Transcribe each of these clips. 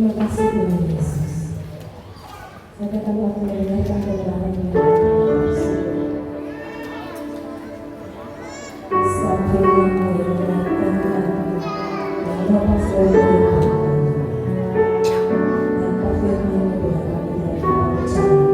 Terima kasih Tuhan Yesus. Saya katakan aku mendengarkan kebenaran yang sampai yang mendengarkan dan lepas dari dan kafirnya tidak kami tidak percaya.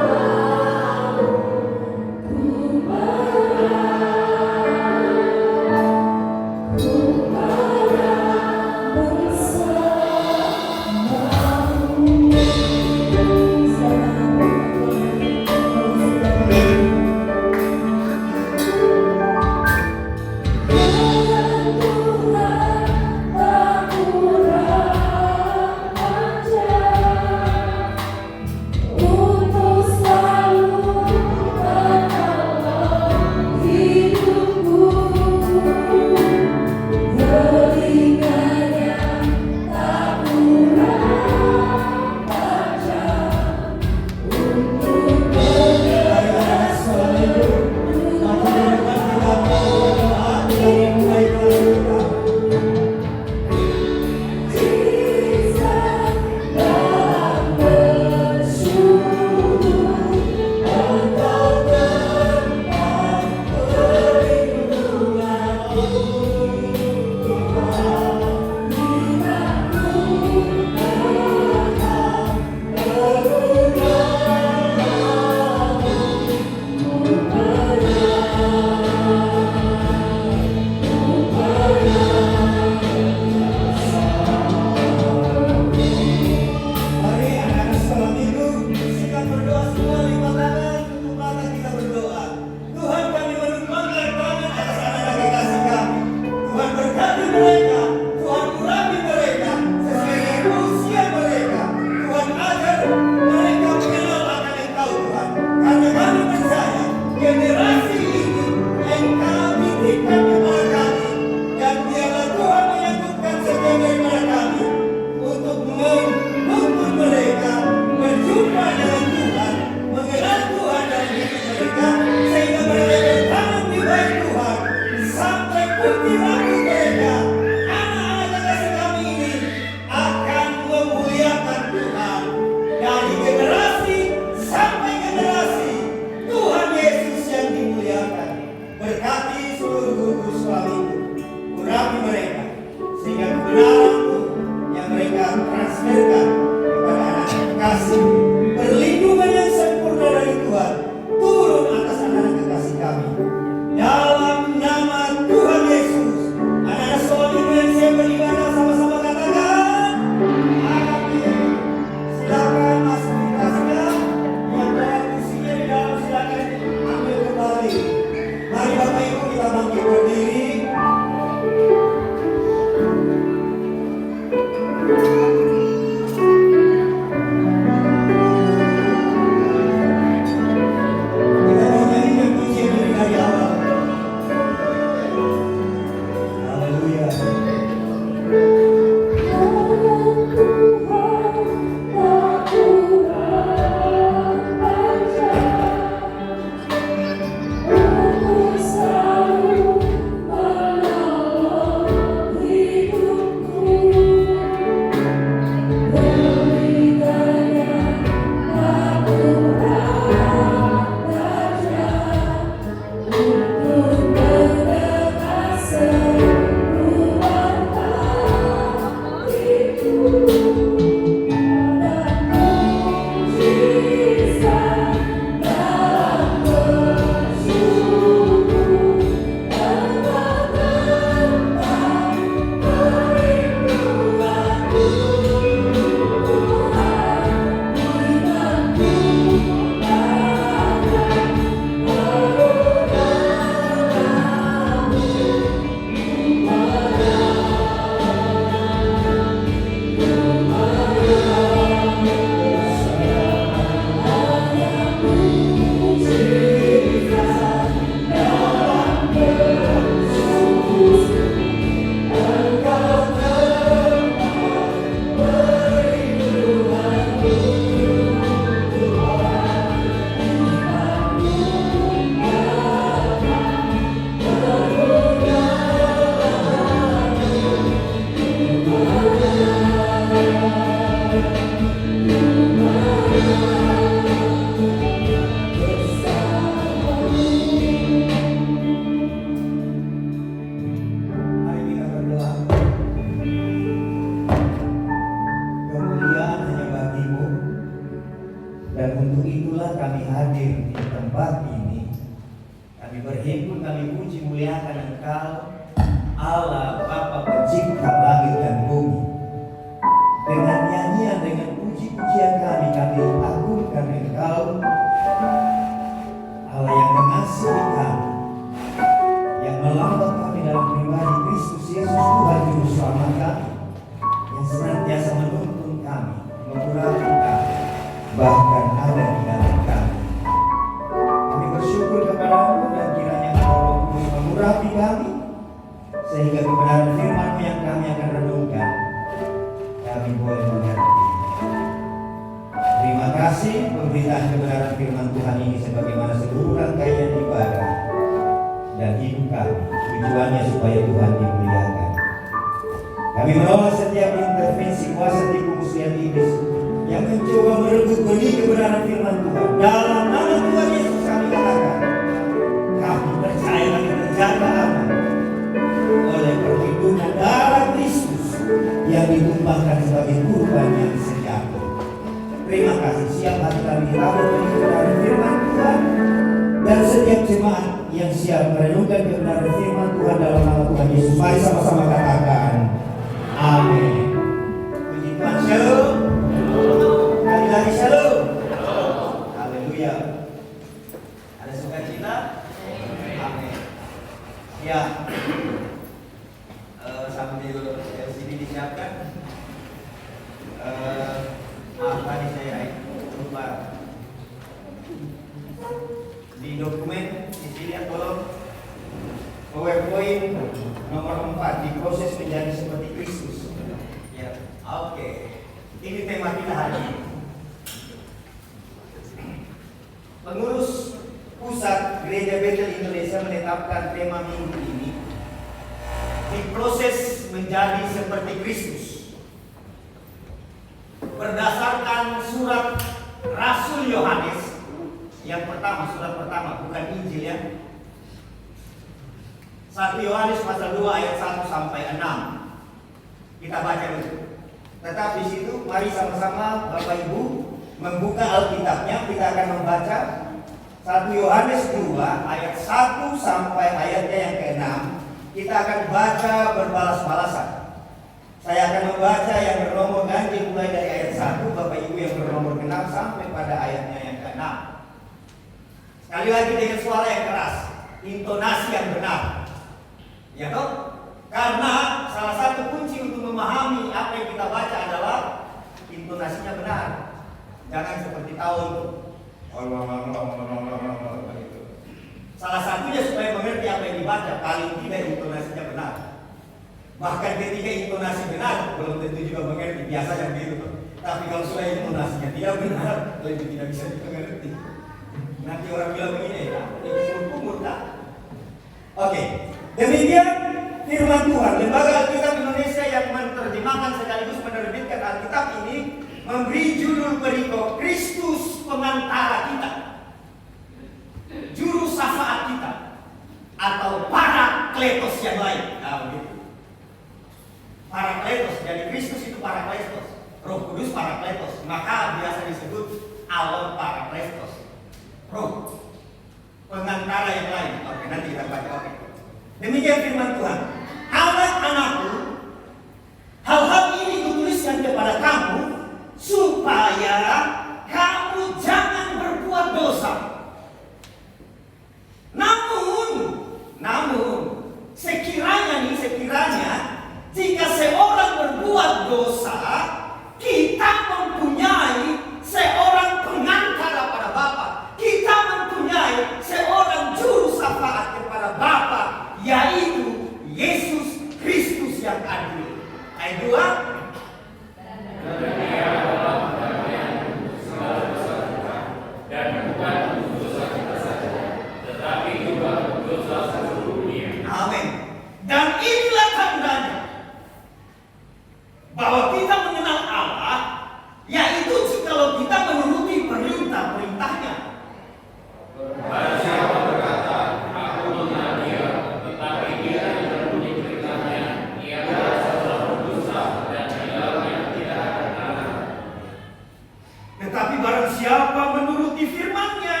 Tetapi barang siapa menuruti firman-Nya,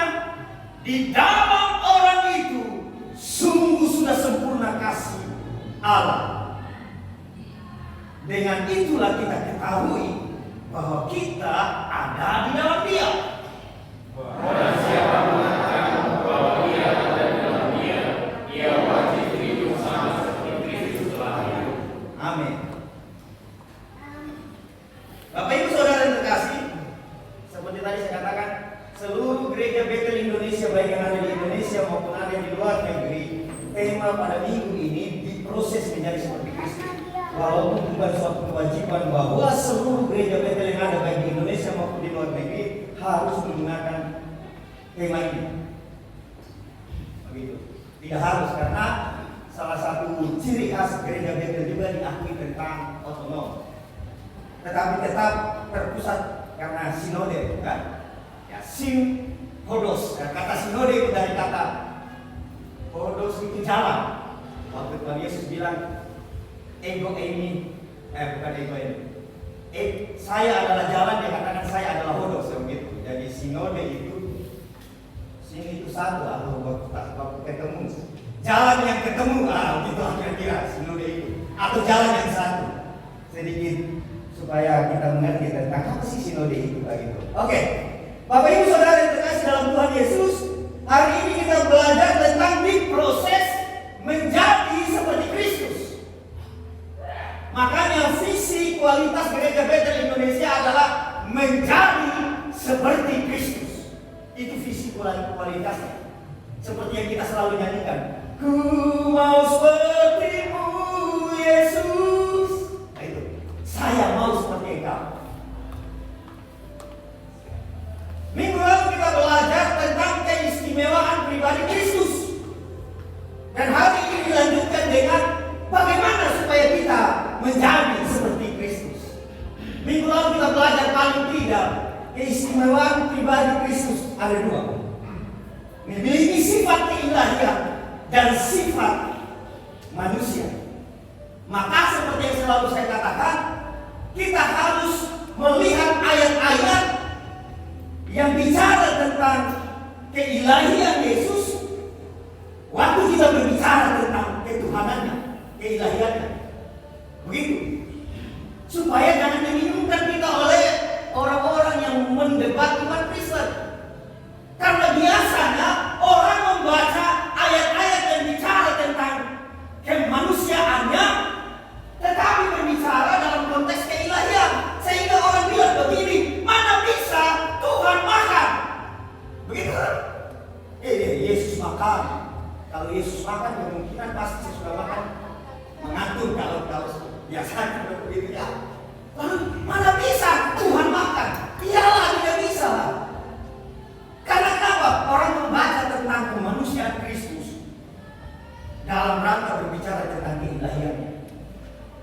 di dalam orang itu sungguh sudah sempurna kasih Allah. Dengan itulah kita ketahui bahwa kita ada di dalam Dia. Barang siapa mengatakan bahwa dia ada di dalam Dia, ia wajib hidup sama seperti Kristus telah hidup. Amin. Bapak Ibu Saudara yang terkasih, seperti tadi saya katakan, seluruh gereja Bethel Indonesia, baik yang ada di Indonesia maupun ada di luar negeri, tema pada minggu ini diproses menjadi seperti Kristus. Walaupun bukan suatu kewajiban bahwa seluruh gereja Bethel yang ada baik di Indonesia maupun di luar negeri harus menggunakan tema ini. Begitu. Tidak harus, karena salah satu ciri khas gereja Bethel juga diakui tentang otonom. Tetapi tetap terpusat karena sinode, kan? Ya, hodos. Ya, kata sinode itu dari kata hodos itu jalan. Waktu Tuhan Yesus bilang, ego ini, bukan ego ini. Saya adalah jalan, dia katakan saya adalah hodos, begitu. Jadi sinode itu sini itu satu atau waktu ketemu. Jalan yang ketemu, gitu kira-kira sinode itu. Atau jalan yang satu. Sedikit supaya kita mengerti tentang apa sih sinode itu begitu. Oke. Bapak Ibu Saudara yang terkasih dalam Tuhan Yesus, hari ini kita belajar tentang diproses menjadi seperti Kristus. Makanya visi kualitas gereja Bethel Indonesia adalah menjadi seperti Kristus. Itu visi kualitasnya. Seperti yang kita selalu nyanyikan. Ku mau seperti-Mu Yesus. Nah, itu. Saya mau seperti Engkau. Minggu lalu kita belajar tentang keistimewaan pribadi Kristus. Dan hari ini dilanjutkan dengan bagaimana supaya kita menjadi seperti Kristus. Minggu lalu kita belajar paling tidak keistimewaan pribadi Kristus ada dua. Memiliki sifat keilahian dan sifat manusia. Maka seperti yang selalu saya katakan, kita harus melihat ayat-ayat yang bicara tentang keilahian Yesus. Waktu kita berbicara tentang ketuhanannya, keilahiannya, begitu. Supaya jangan dibingungkan kita oleh orang-orang yang mendebat umat Kristen. Karena biasanya orang membaca ayat-ayat yang bicara tentang kemanusiaannya, tetapi berbicara dalam konteks keilahian. Sehingga orang bilang begini, mana bisa Tuhan makan? Begitu kan? Yesus makan. Kalau Yesus makan, kemungkinan pasti saya sudah makan mengatur kalau biasanya begitu ya. Lalu mana bisa Tuhan makan? Iyalah, tidak bisa. Karena kenapa? Orang membaca tentang kemanusiaan Kristus dalam rangka berbicara tentang keilahiannya.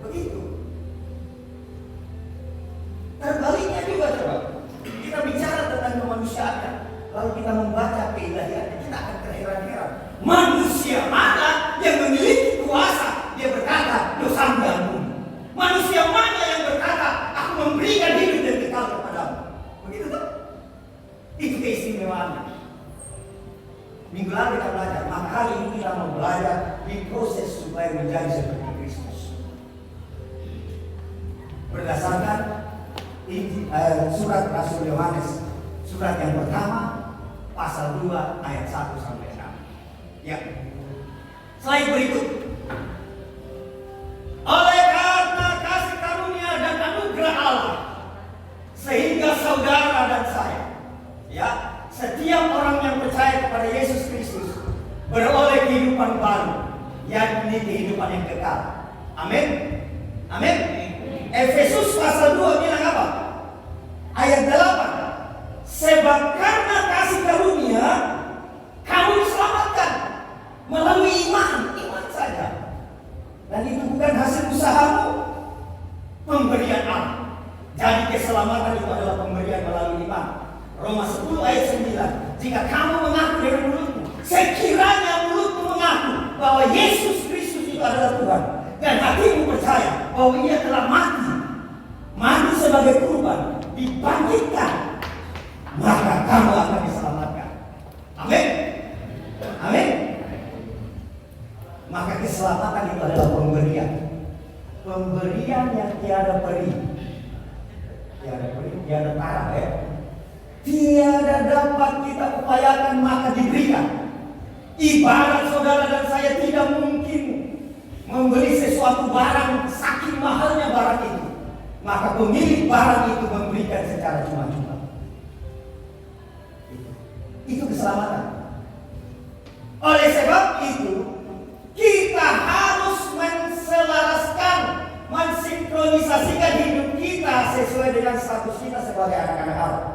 Begitu. Terbaliknya juga coba. Kita bicara tentang kemanusiaannya, lalu kita membaca keilahiannya, kita akan terheran-heran. Manusia mana yang memiliki kuasa? Dia berkata, dosamu diampuni. Manusia mana yang berkata, aku memberikan hidup dan kekal kepadamu? Begitu tuh. Itu keistimewaannya. Minggu lalu kita belajar, maka kali ini kita mau belajar di proses supaya menjadi seperti Kristus. Berdasarkan surat Rasul Yohanes, surat yang pertama, pasal 2 ayat 1 sampai 6. Ya. Slide berikut. Oleh karena kasih karunia dan anugerah Allah, sehingga saudara dan saya, ya, setiap orang yang percaya kepada Yesus Kristus beroleh kehidupan baru, yakni kehidupan yang kekal. Amin. Amin. Efesus pasal 2 bilang apa? Ayat 8. Sebab karena kasih karunia kamu diselamatkan melalui iman saja. Dan itu bukan hasil usahamu, pemberian Allah. Jadi keselamatan itu adalah pemberian melalui iman. Roma 10 ayat 9. Jika kamu mengaku dengan mulutmu, sekiranya mulutmu mengaku bahwa Yesus Kristus itu adalah Tuhan, dan hatimu percaya bahwa Ia telah mati sebagai kurban, dibangkitkan kamu akan diselamatkan. Amin. Amin. Maka keselamatan itu adalah pemberian. Pemberian yang tiada peri. Tiada peri, tiada tara ya. Tiada dapat kita upayakan maka diberikan. Ibarat saudara dan saya tidak mungkin membeli sesuatu barang saking mahalnya barang itu. Maka pemilik barang itu memberikan secara cuma-cuma. Itu keselamatan. Oleh sebab itu, kita harus menselaraskan, mensinkronisasikan hidup kita sesuai dengan status kita sebagai anak-anak Allah.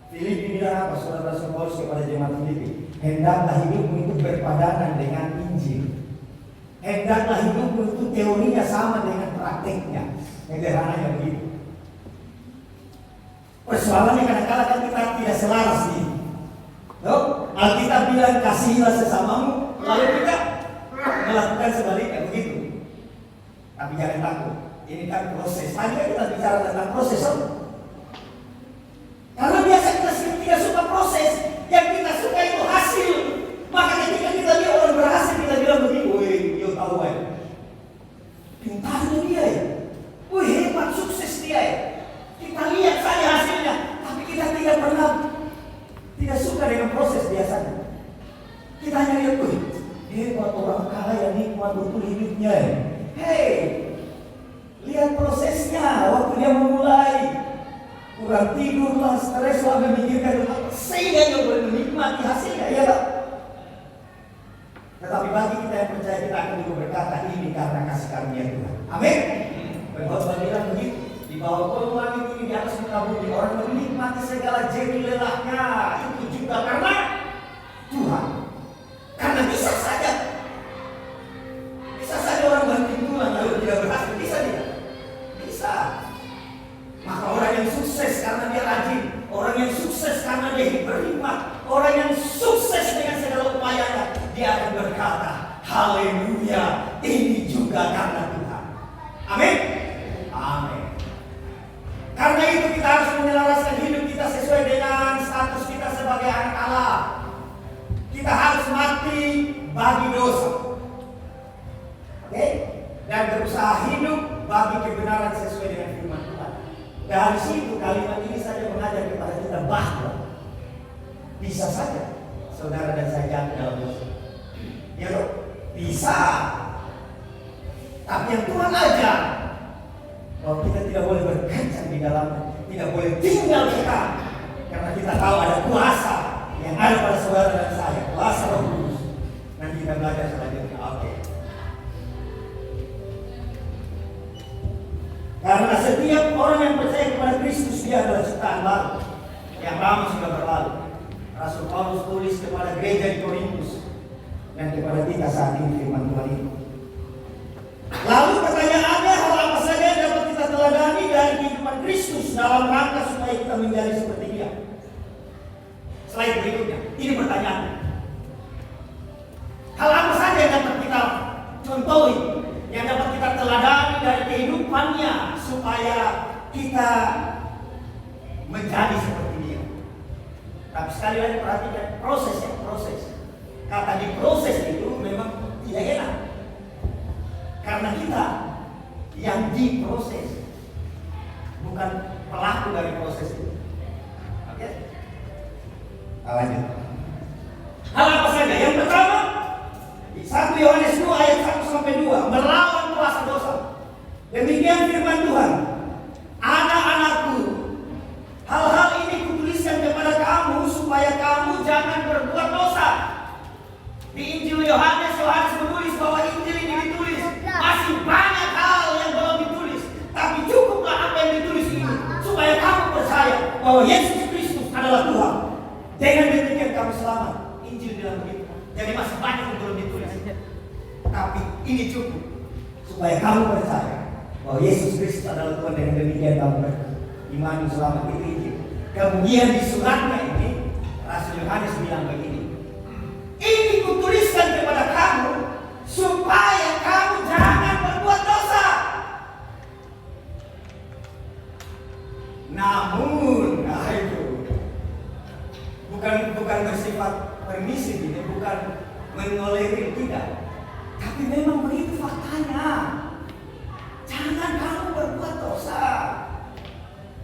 Filipi bilang apa? Surat Rasul Paulus kepada jemaat Filipi, hendaklah hidupmu itu berpadanan dengan Injil. Hendaklah hidupmu itu teorinya sama dengan prakteknya. Sederhananya begitu. Persoalannya kadang-kadang kan kita tidak selaras nih. Alkitab bilang kasihilah sesamamu, lalu kita melakukan sebaliknya begitu. Tapi jangan takut, ini kan proses. Tadi kan kita bicara tentang proses. Karena biasa kita tidak suka proses, yang kita suka itu hasil. Maka ketika kita lihat orang berhasil, kita bilang begini, wih, dia tahu ya, pintarnya dia ya, wih hebat, sukses dia ya. Kita lihat saja hasilnya, tapi kita tidak pernah, tidak suka dengan proses biasanya. Kita hanya lihat, wih hebat orang kaya, nikmat betul hidupnya ya. Hei, lihat prosesnya, waktu dia memulai. Kurang tidur lah, stres lah, memikirkan sehingga dia boleh menikmati hasilnya, ya tak? Tetapi bagi kita yang percaya, kita akan juga berkata ini karena kasih karunia Tuhan. Amin. Pengkhotbah bilang begitu, di bawah kolong ini di atas muka bumi orang menikmati segala jerih lelahnya itu juga karena Tuhan. Karena bisa saja orang banting tulang lalu tidak berhasil, bisa tidak? Bisa. Maka orang yang sukses karena dia rajin, orang yang sukses karena dia berhikmat, orang yang sukses dengan segala upayanya, dia akan berkata, haleluya, ini juga karena Tuhan. Amin. Amin. Karena itu kita harus menyelaraskan hidup kita sesuai dengan status kita sebagai anak Allah. Kita harus mati bagi dosa. Oke? Dan berusaha hidup bagi kebenaran sesuai dengan firman Tuhan. Dari situ kalimat ini saja mengajar kepada kita bahwa bisa saja saudara dan saya jatuh dalam dosa. Ya loh, bisa. Tapi yang Tuhan ajar bahwa kita tidak boleh berkecam di dalamnya, tidak boleh tinggal kita, karena kita tahu ada kuasa yang ada pada saudara dan saya, kuasa Roh Kudus. Nanti kita belajar selanjutnya. Oke. Karena setiap orang yang percaya kepada Kristus, dia adalah ciptaan baru. Yang lama sudah berlalu. Rasul Paulus tulis kepada gereja di Korintus dan kepada kita saat ini firman Tuhan itu. Lalu pertanyaannya, hal apa saja yang dapat kita teladani dari kehidupan Kristus dalam rangka supaya kita menjadi seperti Dia? Slide berikutnya. Ini pertanyaannya. Hal apa saja yang dapat kita contohi, yang dapat kita teladani dari kehidupannya supaya kita menjadi seperti Dia? Tapi sekali lagi perhatikan prosesnya, proses. Kata di proses itu memang tidak enak. Karena kita yang diproses, bukan pelaku dari proses itu. Oke? Lanjut. Hal apa saja? Yang pertama, 1 Yohanes 2 ayat 1-2, melawan kuasa dosa. Demikian firman Tuhan. Anak-anakku, hal-hal ini kutuliskan kepada kamu supaya kamu jangan berbuat dosa. Di Injil Yohanes menulis bahwa Injil ini ditulis. Masih banyak hal yang belum ditulis, tapi cukuplah apa yang ditulis ini supaya kamu percaya bahwa Yesus Kristus adalah Tuhan. Dengan demikian kamu selamat. Injil bilang begitu. Jadi masih banyak yang belum ditulis, tapi ini cukup supaya kamu percaya bahwa Yesus Kristus adalah Tuhan. Dengan demikian kamu beriman selamat. Itu Injil. Kemudian di suratnya ini Rasul Yohanes bilang begini, ini kutuliskan kepada kamu supaya kamu jangan berbuat dosa. Namun bukan bersifat permisif, ini bukan mengoleri, tidak. Tapi memang begitu faktanya. Jangan kamu berbuat dosa.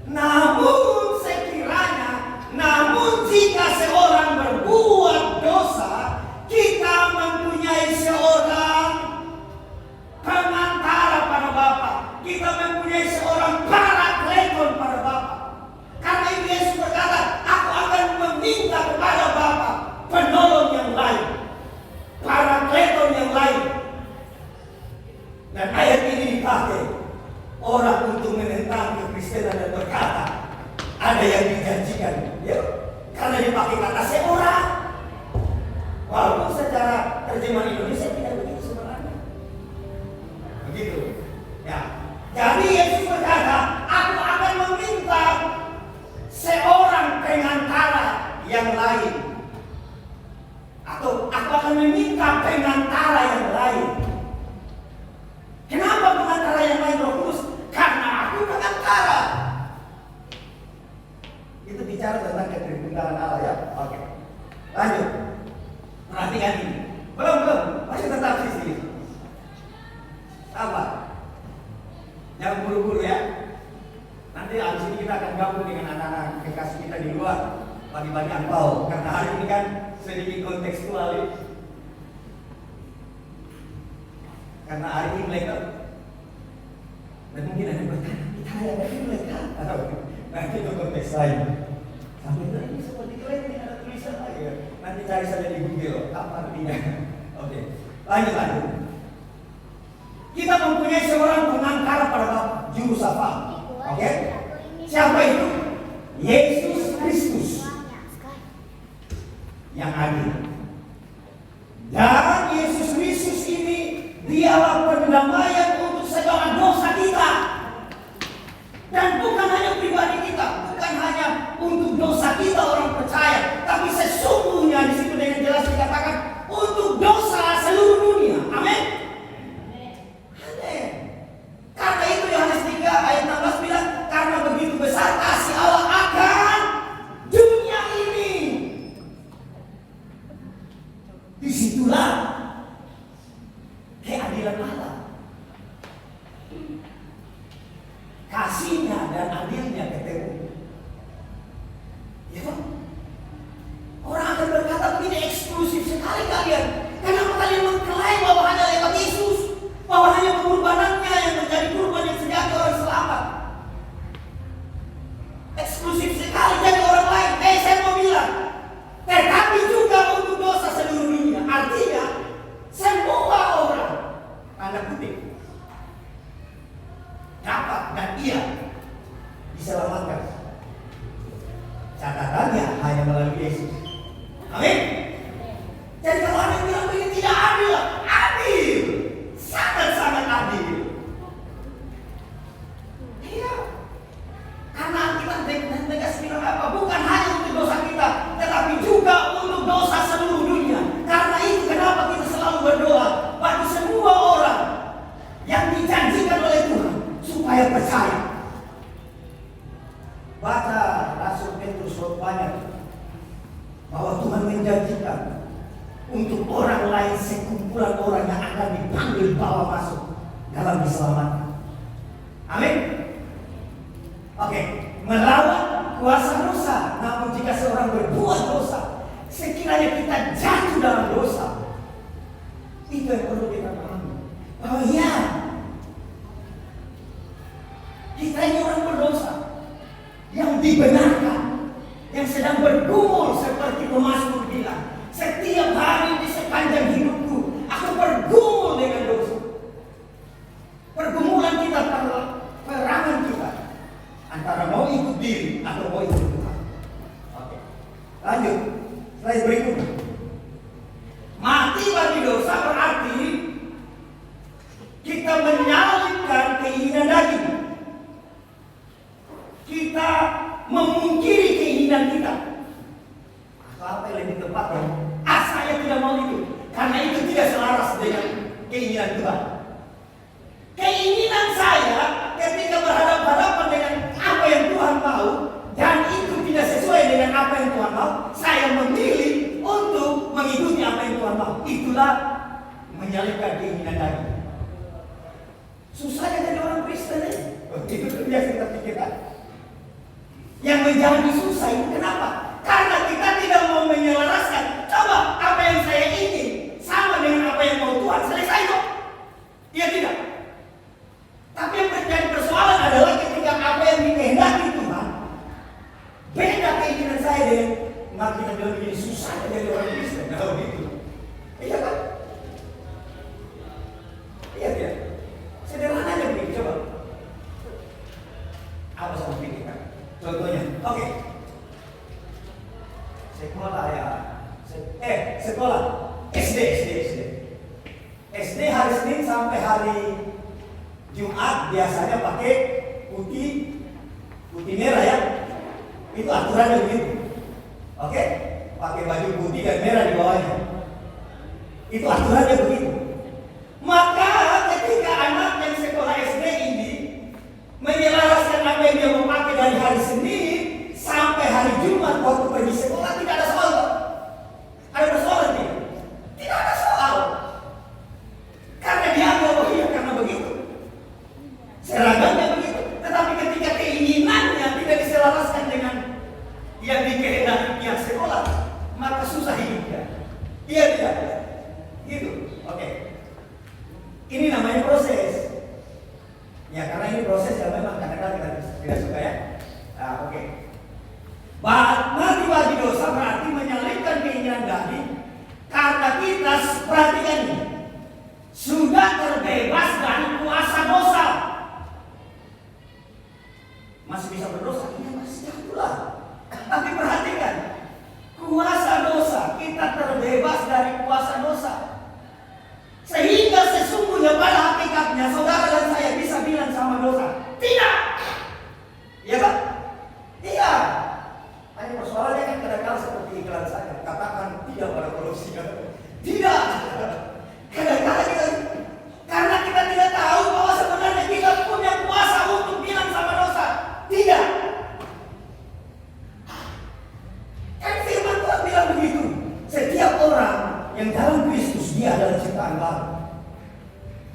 Namun sekiranya, namun jika seorang berbuat dosa, kita mempunyai seorang pengantara pada Bapa. Kita mempunyai seorang parakleton pada Bapa. Karena itu Yesus berkata, aku akan meminta kepada Bapa penolong yang lain, parakleton yang lain. Dan ayat ini dipakai orang untuk menentang kekristenan dan berkata, ada yang dijanjikan, ya, karena dipakai kata seorang. Walaupun secara terjemahan Indonesia tidak begitu sebenarnya. Begitu. Ya. Jadi Yesus berkata, aku akan meminta seorang pengantara yang lain. Atau aku akan meminta pengantara yang lain. Kenapa pengantara yang lain, Roh Kudus? Karena aku pengantara. Itu bicara tentang ketertunggalan Allah, ya. Oke. Lanjut. Perhatikan ini. Belum. Masih tetap sisi. Apa? Jangan buru-buru ya. Nanti abis ini kita akan gabung dengan anak-anak kekasih kita di luar, bagi-bagi angpau. Karena hari ini kan sedikit kontekstual ya. Karena hari ini mereka, dan mungkin ada yang bertanya, kita yang hari ini mereka, atau nanti itu konteks lain. Sampai itu ini seperti kalian tidak ada tulisan lagi ya. Nanti cari saja di Google, apa artinya. Oke, lanjut. Kita mempunyai seorang pengantara pada Bapa, juru syafaat. Oke? Siapa itu? Yesus Kristus yang adil. Dan Yesus Kristus ini dialah pendamaian untuk segala dosa kita. Dan bukan hanya pribadi kita, bukan hanya untuk dosa kita orang percaya, tapi sesungguhnya di situ dengan jelas dikatakan untuk dosa seluruh dunia. Amin. Karena itu Yohanes 3 ayat 16 bilang, karena begitu besar kasih Allah akan dunia ini. Disitulah keadilan Allah. Kasihnya dan adilnya ketemu. Ya, orang akan berkata begini, eksklusif sekali kalian. Kenapa kalian mengklaim bahwa hanya lewat Yesus, bahwa hanya pengorbanannya yang menjadi kurban yang sejati orang selamat? Eksklusif sekali jadi orang lain. Saya mau bilang, tetapi juga untuk dosa seluruh dunia. Artinya semua orang, tanda kutip, dapat dan ia diselamatkan. Catatannya hanya melalui Yesus. Amin. Jadi kalau ada yang bilang ini tidak adil, adil, sangat-sangat adil. Iya. Karena kita tegas bilang apa? Bukan hanya untuk dosa kita, tetapi juga untuk dosa seluruh dunia. Karena itu kenapa kita selalu berdoa bagi semua orang yang dijanjikan oleh Tuhan supaya percaya. Baca Rasul Petrus banyak bahwa Tuhan menjanjikan untuk orang lain sekumpulan orang yang akan dipanggil bawa masuk dalam diselamatkan. Amin. Oke, melawan kuasa dosa. Namun jika seorang berbuat dosa, sekiranya kita jatuh dalam dosa, itu yang perlu kita pahami. Bahwa ya, kita ini orang berdosa yang dibenarkan, yang sedang bergumul seperti pemazmur bilang, setiap hari di sepanjang hidupku aku bergumul dengan dosa. Pergumulan kita, perangan kita antara mau ikut diri atau mau ikut Tuhan. Oke. Lanjut. Slide berikutnya. Mati bagi dosa berarti kita menyalibkan keinginan daging. Kita memungkiri keinginan kita. Atau apa yang lebih tepat ya? Saya tidak mau itu. Karena itu tidak selaras dengan keinginan Tuhan. Keinginan saya ketika berhadapan-hadapan dengan apa yang Tuhan mau dan itu tidak sesuai dengan apa yang Tuhan mau, saya memilih juga menyalibkan keinginan daging. Susahnya jadi orang Kristen ya. Itu biasa kita pikirkan. Yang menjadi susah itu kenapa? Karena kita tidak mau menyelaraskan. Coba apa yang saya ingin sama dengan apa yang mau Tuhan, selesai kok. Iya tidak? Tapi yang menjadi persoalan adalah ketika apa yang dikehendaki Tuhan beda keinginan saya dengan maka kita bilang begini, susah jadi orang Kristen. Nah begitu. Iya kan? Iya tidak? Sederhana aja begini, coba. Apa sama pikirkan? Contohnya, oke. Sekolah ya. Sekolah. SD. SD hari Senin sampai hari Jumat biasanya pakai putih merah ya. Itu aturannya begitu. Oke? Pakai baju putih dan merah di bawahnya. Itu aturannya begitu. Maka ketika anak yang sekolah SD ini menyelaraskan apa yang dia mau pakai dari hari Senin sampai hari Jumat waktu pergi sekolah, tidak ada soal. Ada persoalan tidak? Tidak ada soal. Karena dia anggap iya karena begitu. Seragamnya begitu. Tetapi ketika keinginannya tidak diselaraskan dengan yang dikehendaki pihak sekolah, maka susah hidupnya. Iya tidak? Gitu. Oke. Ini namanya proses. Ya karena ini proses yang memang kadang-kadang kita tidak suka ya. Nah, oke. Mati bagi dosa berarti menyalibkan keinginan daging karena kita perhatikan ini sudah terbebas dari kuasa dosa. Masih bisa berdosa? Iya masih jatuhlah. Tapi perhatikan, kuasa dosa, kita terbebas dari kuasa dosa. Sehingga sesungguhnya pada hakikatnya saudara dan saya bisa bilang sama dosa, tidak. Iya kan? Iya. Hanya persoalannya kan kadang-kadang seperti iklan saya, katakan tidak pada korupsi. Tidak. Kadang-kadang kita, karena kita tidak tahu bahwa sebenarnya kita punya kuasa untuk bilang sama dosa, tidak. Kan firman Tuhan bilang begitu. Setiap orang yang dalam Kristus dia adalah ciptaan baru.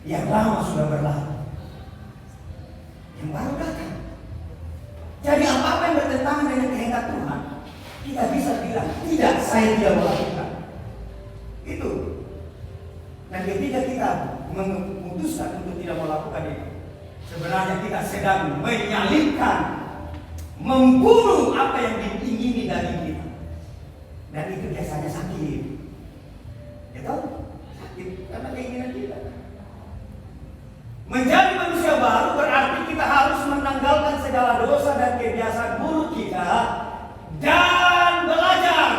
Yang lama sudah berlalu, yang baru datang. Jadi apa-apa yang bertentangan dengan kehendak Tuhan, kita bisa bilang tidak, saya tidak melakukan. Itu. Dan ketika kita memutuskan untuk tidak melakukan itu, sebenarnya kita sedang menyalibkan, membunuh apa yang diingini dari kita. Dan itu biasanya sakit. Ya tahu? Sakit karena keinginan kita. Menjadi manusia baru berarti kita harus menanggalkan segala dosa dan kebiasaan buruk kita dan belajar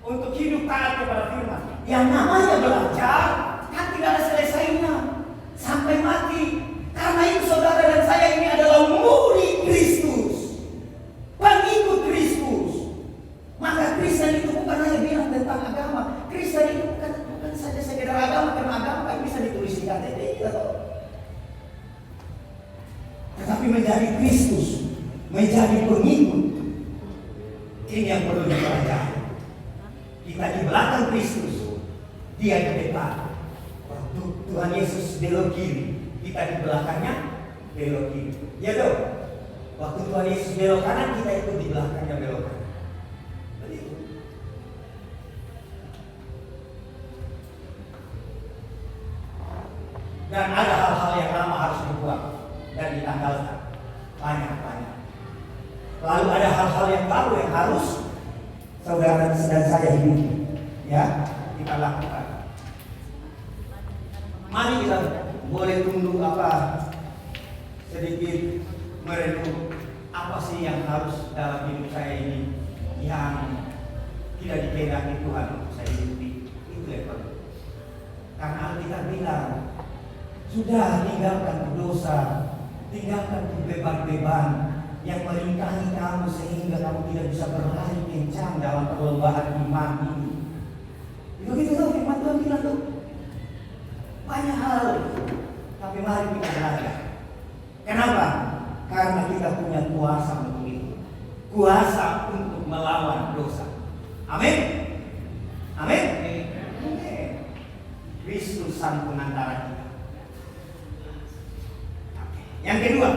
untuk hidup taat kepada firman. Yang namanya belajar kan tidak ada selesainya sampai mati. Karena itu saudara dan saya ini adalah murid Kristus, pengikut Kristus. Maka Kristen itu bukan hanya bilang tentang agama. Kristen itu bukan saja sekedar agama, karena agama kan bisa ditulis di KTP gitu. Tetapi menjadi Kristus, menjadi pengikut, ini yang perlu dipelajari. Kita di belakang Kristus, dia di depan. Waktu Tuhan Yesus belok kiri, kita di belakangnya belok kiri. Ya dong. Waktu Tuhan Yesus belok kanan, kita ikut di belakangnya belok kanan. Begitu. Dan ada hal-hal yang lama harus dibuang dan ditanggalkan. Banyak. Lalu ada hal-hal yang baru yang harus saudara dan saya hidupi. Ya, kita lakukan. Mari kita boleh tunduk sedikit merenung apa sih yang harus dalam hidup saya ini yang tidak dikehendaki Tuhan untuk saya hidupi. Itu yang perlu. Karena Alkitab bilang, sudah tinggalkan dosa, tinggalkan beban-beban yang melingkahi kamu sehingga kamu tidak bisa berlari kencang dalam perlombaan iman ini. Itu gitu tuh firman Tuhan bilang tuh. Banyak hal, tapi mari kita belajar. Kenapa? Karena kita punya kuasa untuk itu. Kuasa untuk melawan dosa. Amin. Amin. Amin. Kristus sang pengantara kita. Yang kedua,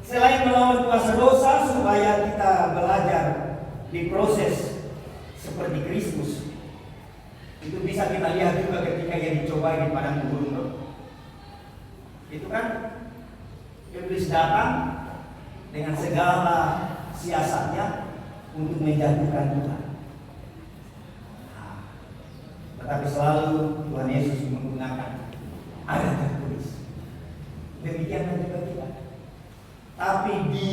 selain melawan kuasa dosa supaya kita belajar diproses seperti Kristus, itu bisa kita lihat juga ketika ia dicobai di padang gurun. Itu kan iblis datang dengan segala siasatnya untuk menjatuhkan Tuhan. Tetapi selalu Tuhan Yesus menggunakan ada tertulis. Demikian juga kita. Tapi di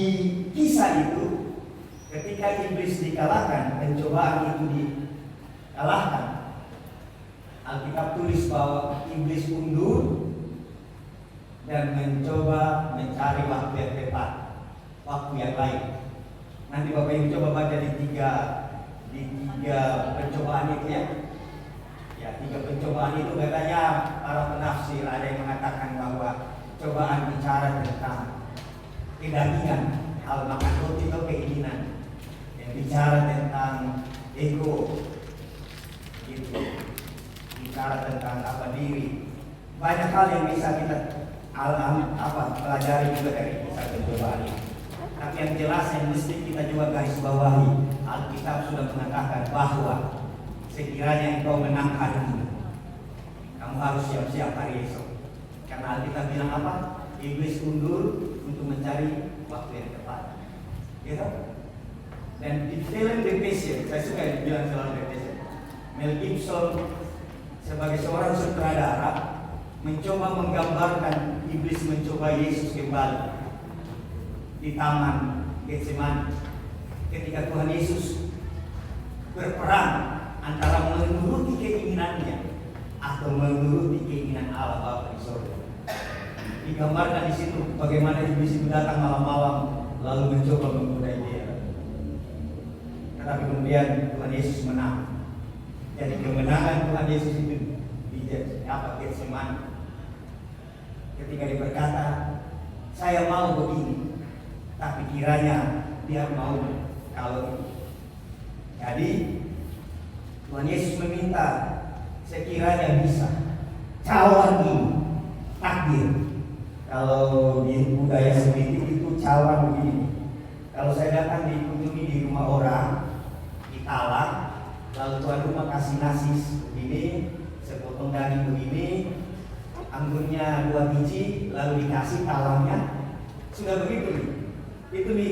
kisah itu, ketika iblis dikalahkan, pencobaan itu dikalahkan, Alkitab tulis bahwa iblis undur dan mencoba mencari waktu yang tepat, waktu yang lain. Nanti Bapak Ibu coba baca di tiga pencobaan itu ya. Ya, 3 pencobaan itu katanya para penafsir ada yang mengatakan bahwa cobaan bicara tentang kedagingan, hal makan roti atau keinginan, yang bicara tentang ego, gitu, bicara tentang diri. Banyak hal yang bisa kita pelajari juga dari kisah pencobaan ini. Tapi yang jelas yang mesti kita juga garis bawahi, Alkitab sudah mengatakan bahwa sekiranya engkau menang hari ini, kamu harus siap-siap hari esok. Karena Alkitab bilang apa? Iblis undur untuk mencari waktu yang tepat. Gitu? Dan di film The Passion, saya suka bilang film The Passion, Mel Gibson sebagai seorang sutradara mencoba menggambarkan iblis mencoba Yesus kembali di taman Getsemani ketika Tuhan Yesus berperang antara menuruti keinginannya atau menuruti keinginan Allah Bapa di surga. Digambarkan di situ bagaimana iblis itu datang malam-malam lalu mencoba menggoda dia. Tetapi kemudian Tuhan Yesus menang. Jadi kemenangan Tuhan Yesus itu di Getsemani. Ketika dia berkata, saya mau begini, tapi kiranya dia mau kalau ini. Jadi Tuhan Yesus meminta sekiranya bisa cawan ini takdir. Kalau di budaya Semitik itu cawan begini. Kalau saya datang dikunjungi di rumah orang, ditalak, lalu tuan rumah kasih nasi begini, sepotong daging begini, anggurnya 2 biji, lalu dikasih talamnya, sudah begitu nih. Itu nih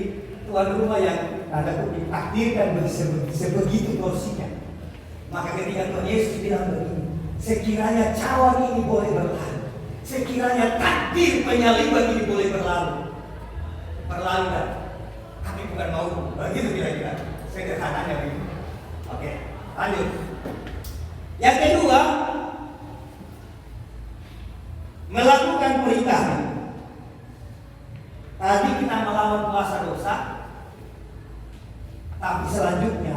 tuan rumah yang tanda kutip takdirkan sebegitu porsinya. Maka ketika Tuhan Yesus bilang begini, sekiranya cawan ini boleh berlalu, sekiranya takdir penyaliban ini boleh berlalu kan? Tapi bukan mau, begitu kira-kira. Sederhananya begitu. Oke, lanjut. Yang kedua, melakukan perintah. Tadi kita melawan kuasa dosa, tapi selanjutnya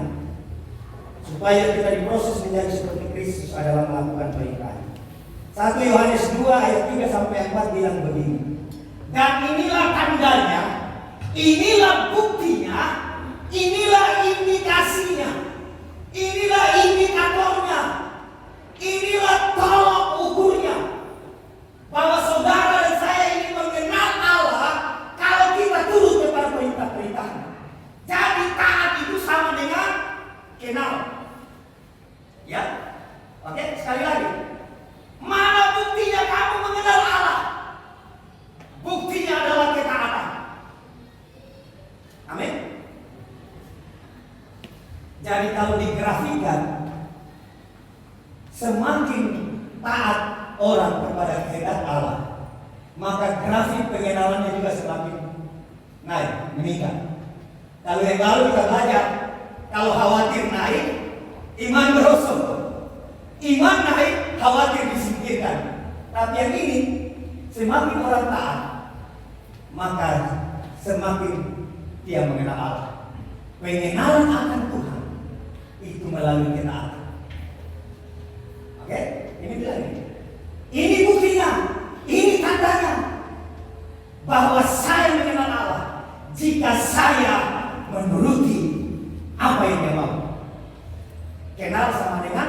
supaya kita diproses menjadi seperti Kristus adalah melakukan perintah. 1 Yohanes 2 ayat 3 sampai 4 bilang begini. Dan inilah tandanya, inilah buktinya, inilah indikasinya, inilah indikatornya, inilah tolok ukurnya, bahwa saudara dan saya ini mengenal Allah kalau kita turut kepada perintah-perintahnya. Jadi taat itu sama dengan kenal. Ya, oke, sekali lagi. Mana buktinya kamu mengenal Allah? Buktinya adalah ketaatan. Amin. Jadi kalau digrafikan, semakin taat orang kepada kehendak Allah, maka grafik pengenalannya juga semakin naik, meningkat. Kalau yang lalu kita belajar, kalau khawatir naik, iman merosot. Iman naik, khawatir disingkirkan. Tapi yang ini, semakin orang taat, maka semakin dia mengenal Allah. Pengenalan akan Tuhan itu melalui ketaatan. Oke, ini bilang ini. Ini buktinya, ini tandanya bahwa saya mengenal Allah jika saya menuruti apa yang dia mau. Kenal sama dengan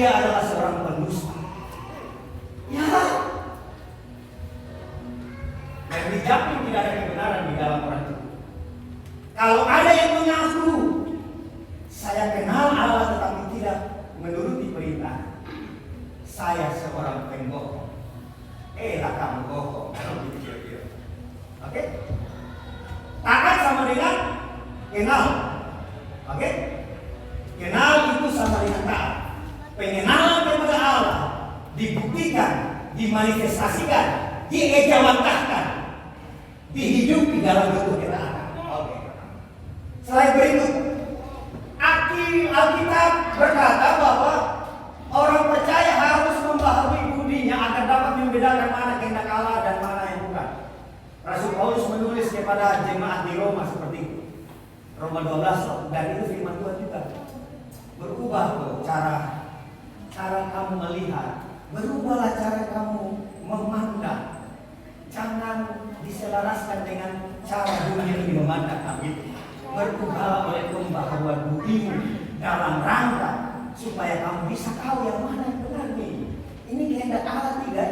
dia adalah seorang pendusta. Ya. Dan dijamin tidak ada kebenaran di dalam orang itu. Kalau ada yang mengaku saya kenal Allah tetapi tidak menuruti perintah, saya seorang pembohong. Lah kamu bohong. Oke? Taat sama dengan kenal. Oke? Kenal itu sama dengan taat. Pengenalan kepada Allah dibuktikan, dimanifestasikan, diejawantahkan, dihidupi dalam bentuk ketaatan. Oke. Slide berikut. Alkitab berkata bahwa orang percaya harus memahami budinya agar dapat membedakan mana kehendak Allah dan mana yang bukan. Rasul Paulus menulis kepada jemaat di Roma seperti itu. Roma 12, dan itu firman Tuhan juga. Berubah loh cara kamu melihat, berubahlah cara kamu memandang. Jangan diselaraskan dengan cara dunia ini memandang kamu. Berubahlah oleh pembaharuan budimu dalam rangka supaya kamu bisa tahu yang mana yang benar nih. Ini kehendak Allah tidak?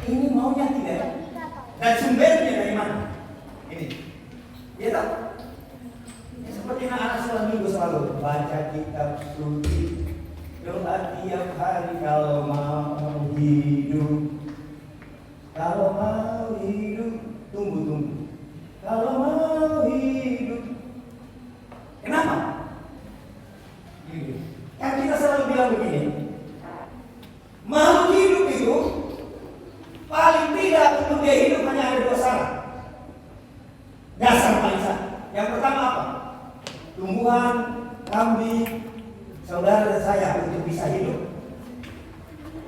Ini maunya tidak? Dan sumbernya dari mana? Ini. Ya tahu? Ya, seperti anak sekolah minggu selalu baca kitab suci, doa tiap hari kalau mau hidup. Kalau mau hidup, tunggu. Kalau mau hidup. Kenapa? Kan kita selalu bilang begini, mau hidup itu paling tidak untuk dia hidup hanya ada dua syarat. Dasar paling satu. Yang pertama apa? Tumbuhan, kambing, saudara dan saya untuk bisa hidup.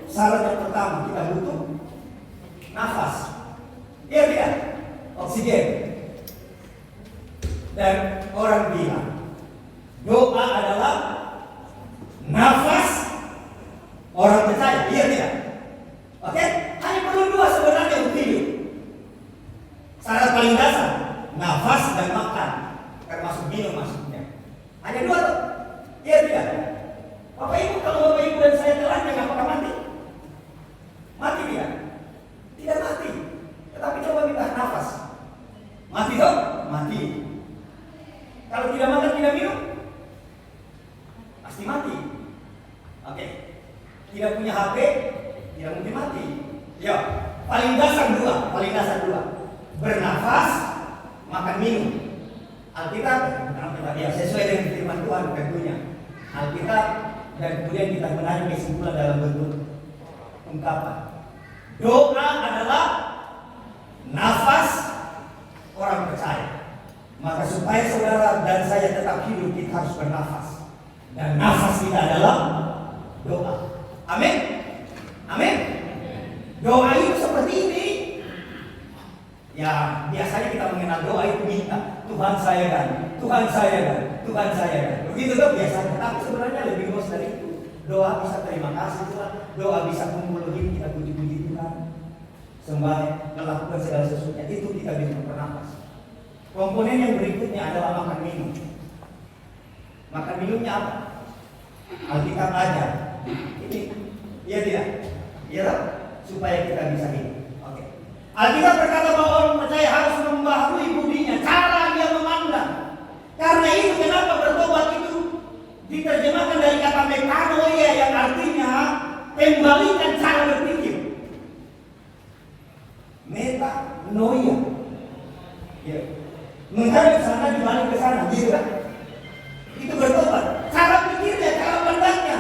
Syarat yang pertama kita butuh nafas. Iya tidak? Oksigen. Dan orang bilang doa adalah nafas orang percaya. Iya tidak? Oke? Hanya perlu dua sebenarnya untuk hidup. Syarat paling dasar nafas dan makan, termasuk minum maksudnya. Hanya dua tuh. Iya tidak? Bapak Ibu, kalau Bapak Ibu dan saya telanjang apakah mati? Mati tidak? Tidak mati. Tetapi coba minta nafas. Mati dong? Mati. Kalau tidak makan, tidak minum, pasti mati. Oke. Tidak punya HP, tidak mungkin mati. Ya, paling dasar dua. Bernafas, makan minum. Alkitab, ya sesuai dengan firman Tuhan tentunya. Alkitab dan kemudian kita menarik kesimpulan dalam bentuk ungkapan. Doa adalah nafas orang percaya. Maka supaya saudara dan saya tetap hidup, kita harus bernafas. Dan nafas kita adalah doa. Amin. Amin. Doa itu seperti ini. Ya, biasanya kita mengenal doa itu minta, Tuhan saya kan, Tuhan saya kan, Tuhan saya kan. Begitu tuh biasanya. Tapi sebenarnya lebih luas dari itu. Doa bisa terima kasih Tuhan, doa bisa kumpul begini, kita puji-puji Tuhan. Sembah melakukan segala sesuatunya, itu kita bisa bernafas. Komponen yang berikutnya adalah makan minum. Makan minumnya apa? Alkitab aja. Ini, iya tidak? Iya, supaya kita bisa hidup. Oke. Alkitab berkata bahwa orang percaya harus membaharui budinya, cara dia memandang. Karena itu kenapa bertobat itu diterjemahkan dari kata metanoia yang artinya kembalikan cara berpikir. Metanoia. Ya. Menghadap ke sana, dibalik ke sana, gitu kan? Itu bertobat. Cara pikirnya, cara pandangnya.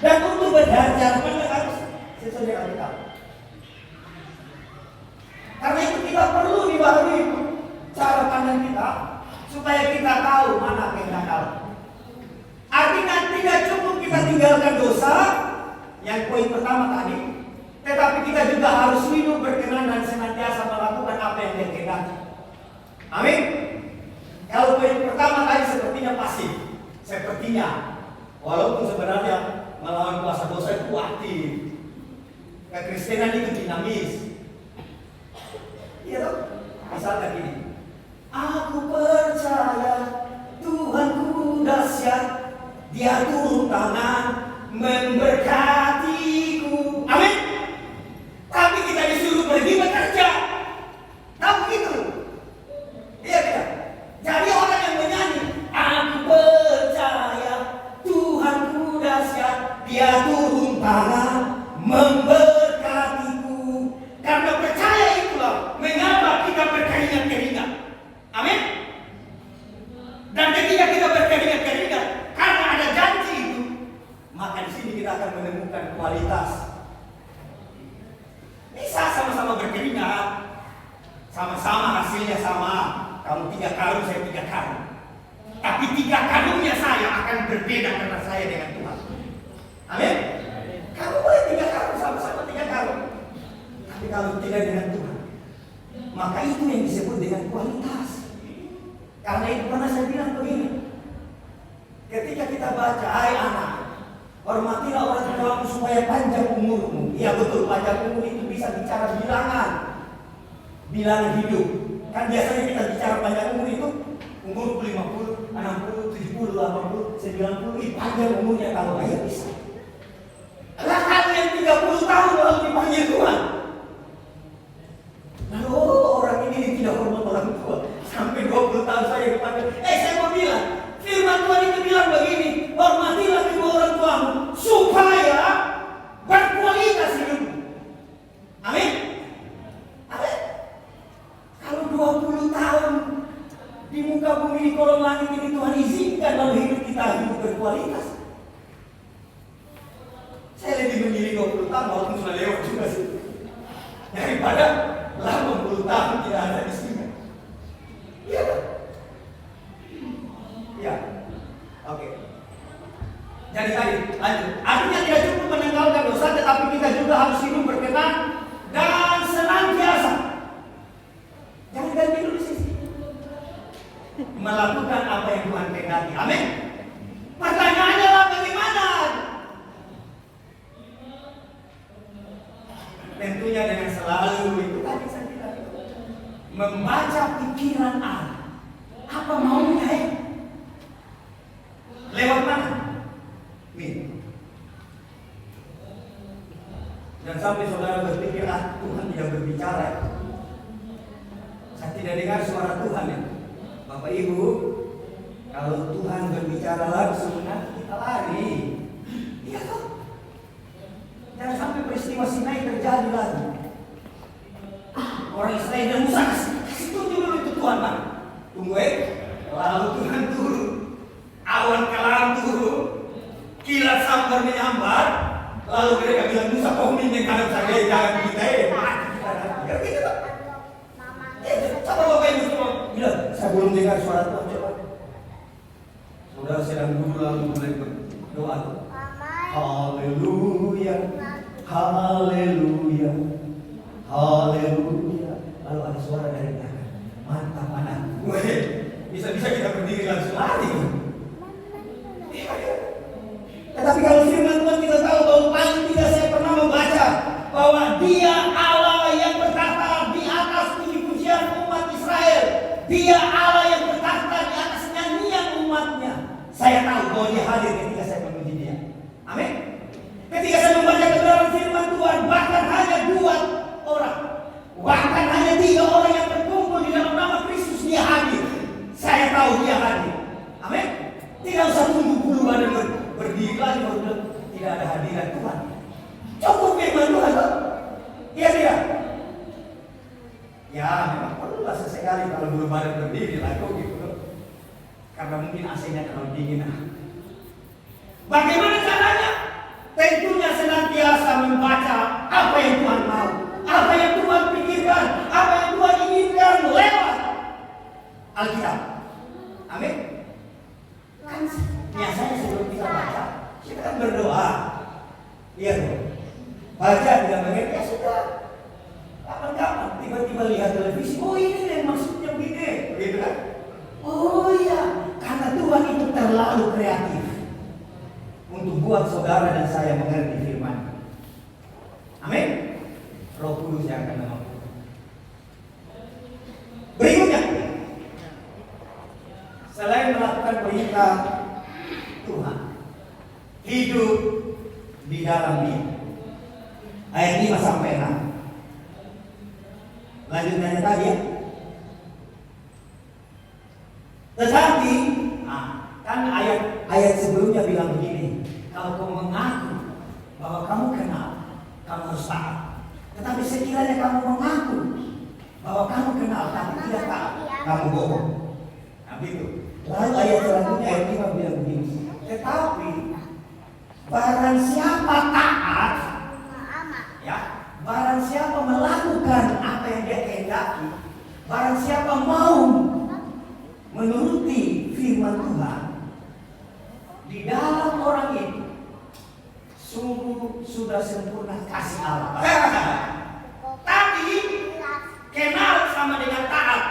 Dan untuk belajar pandang harus sesuai dengan Alkitab. Karena itu kita perlu dibaharui cara pandang kita supaya kita tahu mana kehendak Allah. Artinya tidak cukup kita tinggalkan dosa yang poin pertama tadi, tetapi kita juga harus hidup berkenan dan senantiasa melakukan apa yang Dia kehendaki. Amin. Kalau poin pertama tadi sepertinya pasif, sepertinya walaupun sebenarnya melawan kuasa dosa itu aktif. Kekristenan itu dinamis. Iya toh? Misalkan gini, aku percaya Tuhanku dahsyat, Dia turun tangan memberkati. 3 karung, saya 3 karung. Tapi 3 karungnya saya akan berbeda karena saya dengan Tuhan. Amin. Kamu boleh 3 karung, sama-sama 3 karung. Tapi kalau tidak dengan Tuhan, maka itu yang disebut dengan kualitas. Karena itu pernah saya bilang begini. Ketika kita baca, hai anak, hormatilah orang tuamu supaya panjang umurmu. Iya betul, panjang umur itu bisa bicara bilangan hidup. Kan biasanya kita bicara panjang umur itu umur 50, 60, 70, 80, 90, itu panjang umurnya kalau ayah bisa. Lah kan yang 30 tahun lalu dipanggil Tuhan. Lalu orang ini tidak hormat orang tua. Sampai 20 tahun saya dipanggil. Saya mau bilang, firman Tuhan itu bilang begini, hormatilah kedua orang tuamu supaya berkualitas hidupmu. Amin. Amin. Kalau 20 tahun di muka bumi di kolong langit ini Tuhan izinkan dalam hidup kita hidup berkualitas. Saya lebih memilih 20 tahun walaupun sudah lewat juga sih, daripada 80 tahun tidak ada isinya. Iya kan? Iya. Oke. Jadi tadi lanjut. Artinya tidak cukup meninggalkan dosa, tetapi kita juga harus hidup berkenan dan senantiasa. Jangan ganti dulu di sini. Melakukan apa yang Tuhan kehendaki. Amin. Pertanyaannya adalah bagaimana? Tentunya dengan selalu itu tadi saya bilang, membaca pikiran Allah. Apa maunya? Lewat mana? Nih. Dan sampai saudara berpikir, Tuhan tidak berbicara. Saya tidak dengar suara Tuhan ya. Bapak Ibu, kalau Tuhan berbicara langsung, nanti kita lari. Iya toh? Jangan sampai peristiwa Sinai terjadi lagi. Orang Israel dan Musa kasih tunjuk dulu itu Tuhan Pak. Tunggu lalu Tuhan turun, awan kelam turun, kilat sambar menyambar, lalu mereka bilang Musa kau minta kadang saya jangan kita mati kita gitu Pak. Coba Bapak Ibu semua bilang saya belum dengar suara Tuhan. Coba saudara sedang duduk lalu mulai berdoa. Haleluya, haleluya, haleluya. Lalu ada suara dari belakang, mantap anak. Bisa-bisa kita berdiri langsung lari. Tetapi kalau firman Tuhan kita tahu bahwa paling tidak saya pernah membaca bahwa Dia Allah yang bertahta di atas puji-pujian umat Israel. Dia Allah yang bertahta di atas nyanyian umatnya. Saya tahu bahwa Dia hadir ketika saya memuji Dia. Amin. Ketika saya membaca kebenaran firman Tuhan, bahkan hanya 2 orang, bahkan hanya 3 orang yang berkumpul di dalam nama Kristus, Dia hadir. Saya tahu Dia hadir. Amin. Tidak usah tunggu puluhan dan berdiri lagi baru bilang tidak ada hadirat Tuhan. Cukup firman Tuhan. Iya tidak? Ya memang perlulah sesekali kalau belum ada berdiri lagu gitu. Karena mungkin AC-nya terlalu dingin. Bagaimana caranya? Tentunya senantiasa membaca apa yang Tuhan mau, apa yang Tuhan pikirkan, apa yang Tuhan inginkan lewat Alkitab. Amin. Kan biasanya sebelum kita baca, kita kan berdoa. Iya dong. Baca tidak mengerti, ya sudah. Kapan-kapan tiba-tiba lihat televisi, oh ini yang maksudnya begini, begitu kan? Oh iya, karena Tuhan itu terlalu kreatif untuk buat saudara dan saya mengerti firman. Amin. Roh Kudus yang akan memampukan. Berikutnya, selain melakukan perintah Tuhan, hidup di dalam Dia. Ayat 5 sampai 6. Lanjutannya tadi ya. Tetapi, kan ayat sebelumnya bilang begini, kalau kau mengaku bahwa kamu kenal, kamu harus taat. Tetapi sekiranya kamu mengaku bahwa kamu kenal tapi tidak taat, kamu bohong. Nah itu. Lalu ayat selanjutnya ayat 5 bilang begini, tetapi barang siapa taat, ya, barang siapa melakukan apa yang Dia kehendaki, barang siapa mau menuruti firman Tuhan, di dalam orang itu sungguh sudah sempurna kasih Allah. Tapi kenal sama dengan taat,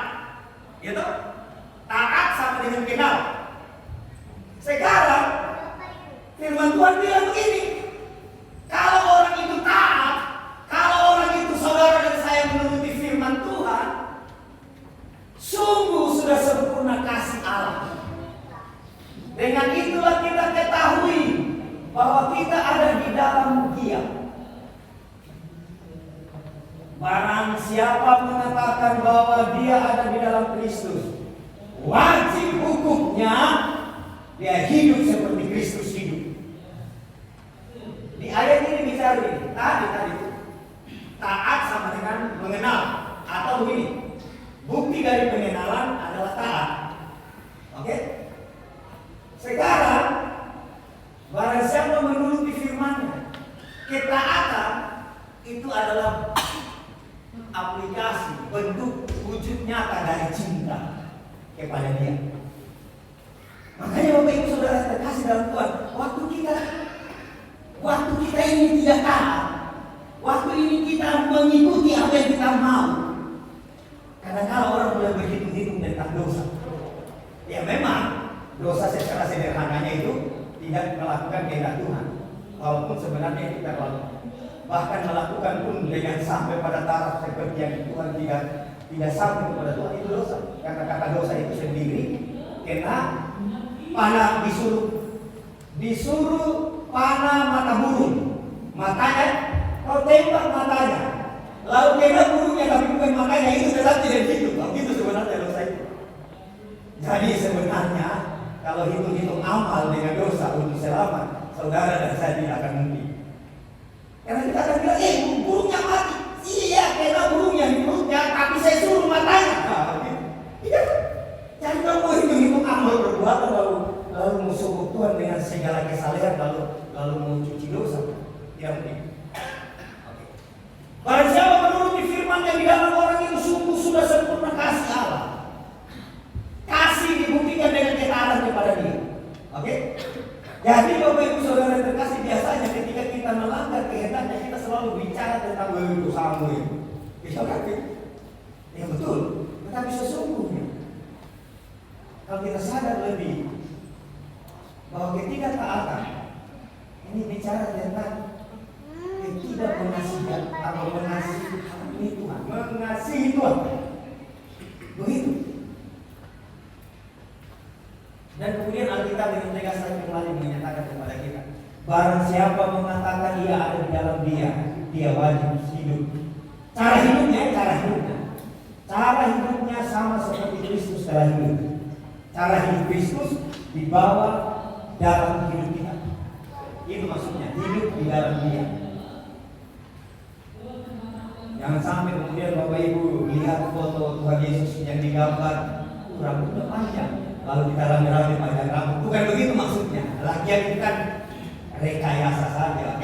gitu? Taat sama dengan kenal. Sekarang firman Tuhan bilang begini, kalau orang itu taat, kalau orang itu saudara dan saya menuruti firman Tuhan, sungguh sudah sempurna kasih Allah. Dengan itulah kita ketahui bahwa kita ada di dalam Dia. Barang siapa mengatakan bahwa dia ada di dalam Kristus, wajib hukumnya dia hidup seperti Kristus hidup. Di ayat ini bicara ini, tadi taat sama dengan mengenal, atau begini, bukti dari pengenalan adalah taat. Oke? Sekarang barang siapa menuruti firman-Nya, ketaatan itu adalah aplikasi, bentuk, wujud nyata dari cinta kepada Dia. Makanya Bapak Ibu Saudara terkasih dalam Tuhan, waktu kita ini tidak taat, waktu ini kita mengikuti apa yang kita mau. Kadang-kadang orang mulai berhitung-hitung tentang dosa. Ya memang dosa secara sederhananya itu tidak melakukan kehendak Tuhan, walaupun sebenarnya kita melakukan. Bahkan melakukan pun dengan sampai pada taraf seperti yang Tuhan tidak sampai kepada Tuhan, itu dosa. Karena kata dosa itu sendiri kena panah, disuruh panah mata burung, matanya kau tembak matanya, lalu kena burungnya tapi bukan matanya, itu tetap tidak hidup. Itu sebenarnya dosa itu. Jadi sebenarnya kalau hitung-hitung amal dengan dosa untuk selamat, saudara dan saya tidak akan mungkin. Karena kita akan bilang, burungnya mati. Iya, kena burungnya di perutnya, tapi saya suruh matanya. Iya. Jadi kalau mau hitung-hitung amal perbuatan lalu mau sungguh Tuhan dengan segala kesalehan lalu mau cuci dosa, tidak mungkin. Oke. Barang siapa menuruti firman yang di dalam orang itu sungguh sudah sempurna kasih Allah. Kasih dibuktikan dengan ketaatan kepada Dia. Oke? Jadi Bapak Ibu Saudara terkasih, biasanya ketika kita melanggar kehendaknya, kita selalu bicara tentang dosamu itu. Bisa kan? Ya betul. Tetapi sesungguhnya kalau kita sadar lebih bahwa ketidaktaatan ini bicara tentang tidak mengasihi atau mengasihi Tuhan, mengasihi Tuhan. Begitu. Dan kemudian Alkitab dengan tegas lagi kembali menyatakan kepada kita, barang siapa mengatakan ia ada di dalam dia wajib hidup. Cara hidupnya sama seperti Kristus telah hidup. Cara hidup Kristus dibawa dalam hidup kita. Itu maksudnya hidup di dalam Dia. Jangan sampai kemudian Bapak Ibu lihat foto Tuhan Yesus yang digambar rambutnya panjang, lalu kita rame-rame panjang rambut. Bukan begitu maksudnya. Lagian itu kan rekayasa saja.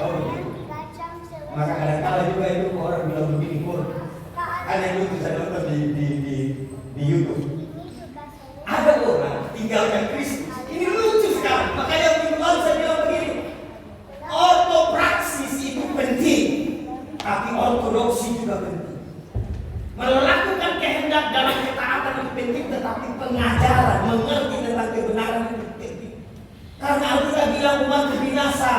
Maka kadang-kadang juga itu orang bilang begini pun. Ada yang lucu, saya nonton di YouTube. Ada orang tinggalkan Kristus. Ini lucu sekali. Makanya minggu lalu saya bilang begini. Ortopraksis itu penting, tapi ortodoksi juga penting. Melakukan kehendak dalam ketaatan itu penting, tetapi pengajaran, mengerti tentang kebenaran itu penting. Karena Alkitab bilang umat binasa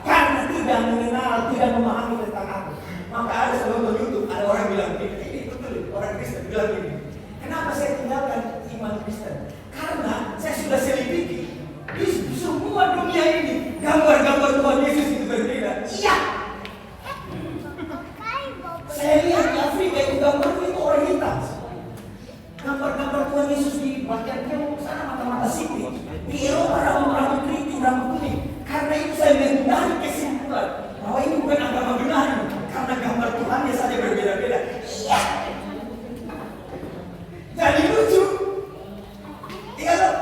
karena tidak mengenal, tidak memahami tentang aku. Maka ada sebuah YouTube, ada orang bilang ini betul, orang Kristen bilang ini. Kenapa saya tinggalkan iman Kristen? Karena saya sudah selidiki di semua dunia ini gambar-gambar Tuhan Yesus itu berbeda. Iya. Saya lihat di Afrika itu gambarnya itu orang hitam. Gambar-gambar Tuhan Yesus di bagian timur sana mata-mata sipit. Di Eropa rambut-rambut keriting, rambut kuning. Karena itu saya mengambil kesimpulan bahwa ini bukan agama benar, karena gambar Tuhannya saja berbeda-beda. Iya. Jadi lucu. Iya loh.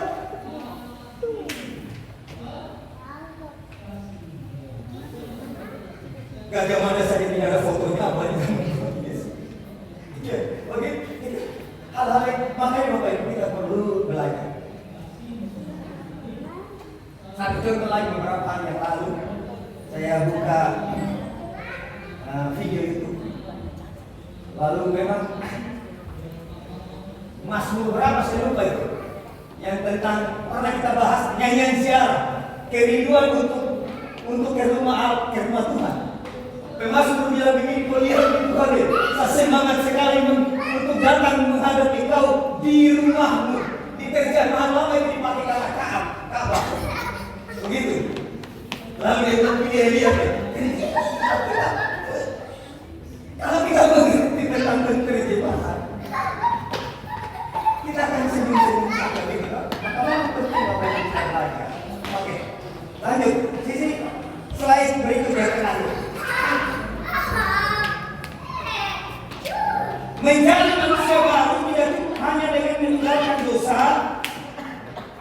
Gajah mana saja tidak ada fotonya, apa yang oke, hal-hal yang makanya Bapak Ibu kita perlu belajar. Satu contoh lagi, beberapa hari yang lalu saya buka video YouTube. Lalu memang Mazmur berapa saya lupa itu, yang tentang pernah kita bahas nyanyian ziarah, kerinduan untuk ke rumah Tuhan. Pemasmur bilang begini, kau lihat Tuhan, saya semangat sekali untuk datang menghadapi kau di rumahmu. Di terjemahan lama itu dipakai kata Ka'bah. Begitu. Lalu dia lihat, kalau kita mengerti tentang terjemahan, kita akan senyum-senyum saja begitu. Maka memang penting apa yang kita belajar. Oke, lanjut. Sisi slide berikutnya kenali. Menjadi manusia baru tidak hanya dengan meninggalkan dosa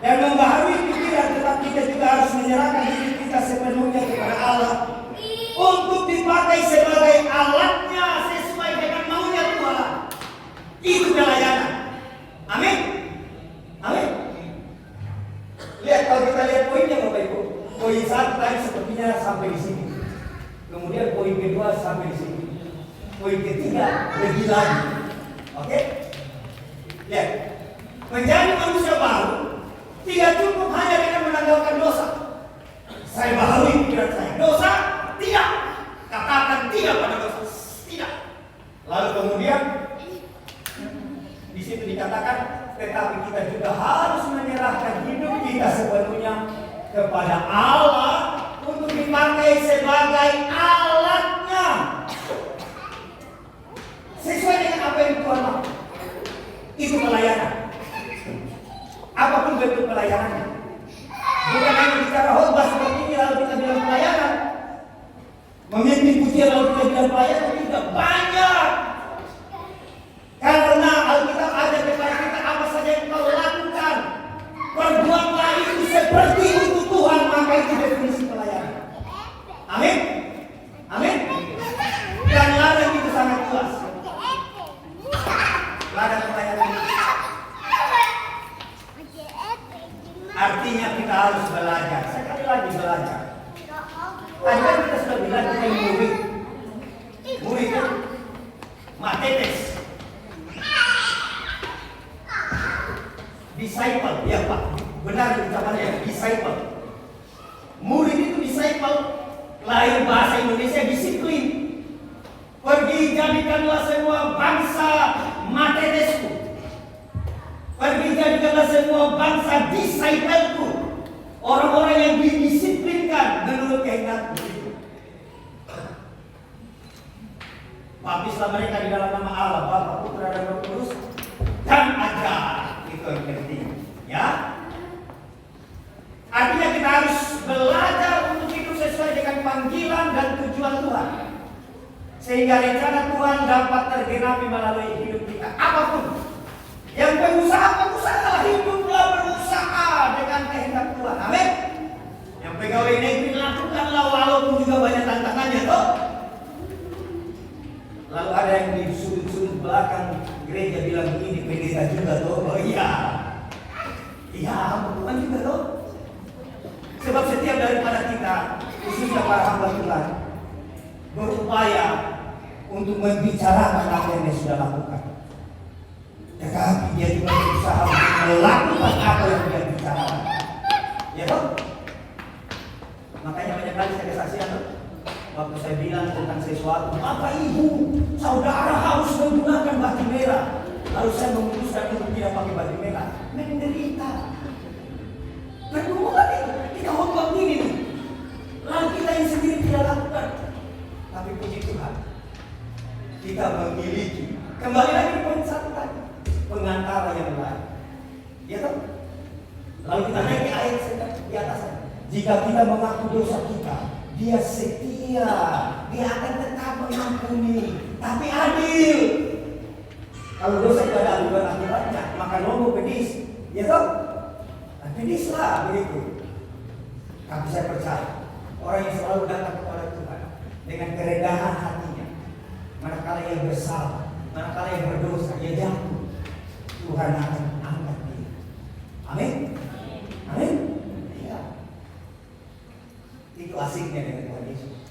dan membaharui pikiran, tetapi kita juga harus menyerahkan diri kita sepenuhnya kepada Allah untuk dipakai sebagai alatnya sesuai dengan maunya Tuhan. Itu pelayanan. Amin. Amin. Lihat, kalau kita lihat poinnya Bapak Ibu. Poin 1 tadi sepertinya sampai di sini. Kemudian poin kedua sampai di sini. Poin ketiga lebih lagi. Oke? Lihat. Menjadi manusia baru tidak cukup hanya dengan menanggalkan dosa. Saya baharui pikiran saya. Dosa? Tidak. Katakan tidak pada dosa. Tidak. Lalu kemudian di situ dikatakan, tetapi kita juga harus menyerahkan hidup kita sepenuhnya kepada Allah untuk dipakai sebagai alatnya sesuai dengan apa yang Tuhan mau. Itu pelayanan. Apapun bentuk pelayanannya. Bukan hanya bicara khotbah seperti ini lalu kita bilang pelayanan. Memimpin pujian lalu kita bilang pelayanan, tidak banyak. Karena Alkitab ada kepada kita, apa saja yang kau lakukan, perbuatlah itu seperti untuk Tuhan, maka itu definisi pelayanan. Amin. Amin. Dan ladang itu sangat jelas. Ladang pelayanan itu. Artinya kita harus belajar. Sekali lagi belajar. Tadi kan kita sudah bilang kita murid. Murid kan? Matetes. Disciple, ya Pak. Benar ucapannya, disciple. Murid itu disciple. Lain bahasa Indonesia disiplin. Pergi jadikanlah semua bangsa matetesku. Pergi jadikanlah semua bangsa discipleku. Orang-orang yang didisiplinkan menurut kehendakku. Baptislah mereka di dalam nama Allah, Bapa, Putra, dan Roh Kudus, dan ajar. Itu yang penting, ya. Artinya kita harus belajar untuk hidup sesuai dengan panggilan dan tujuan Tuhan, sehingga rencana Tuhan dapat tergenapi melalui hidup kita. Apapun yang pengusaha hiduplah berusaha dengan kehendak Tuhan. Amin. Yang pegawai negeri lakukanlah walaupun juga banyak tantangannya, toh. Lalu ada yang di sudut-sudut belakang gereja bilang begini, pendeta juga toh. Oh iya. Iya, Tuhan juga toh. Sebab setiap daripada kita, khususnya para hamba Tuhan, berupaya untuk membicarakan apa yang dia sudah lakukan. Tetapi dia juga berusaha untuk melakukan apa yang dia bicarakan. Ya toh? Makanya banyak kali saya kesaksian toh. Waktu saya bilang tentang sesuatu, Bapak Ibu, saudara harus menggunakan baju merah. Lalu saya memutuskan untuk tidak pakai baju merah. Menderita. Kedua itu, kita khotbah ini nih. Lalu kita yang sendiri tidak lakukan. Tapi puji Tuhan, kita memiliki. Kembali lagi poin 1 tadi, pengantara yang lain. Ya toh? Lalu kita naik ke ayat di atas. Jika kita mengaku dosa kita, Dia setia, Dia akan tetap mengampuni, tapi adil. Kalau dosa itu ada aduan akibatnya, maka nombor pedis, ya toh? Pedislah begitu. Tapi saya percaya orang yang selalu datang kepada Tuhan dengan kerendahan hatinya, manakala ia bersalah, manakala ia berdosa, ia jatuh, Tuhan akan angkat dia. Amin. Amin. Ya. Itu asiknya dengan Tuhan Yesus.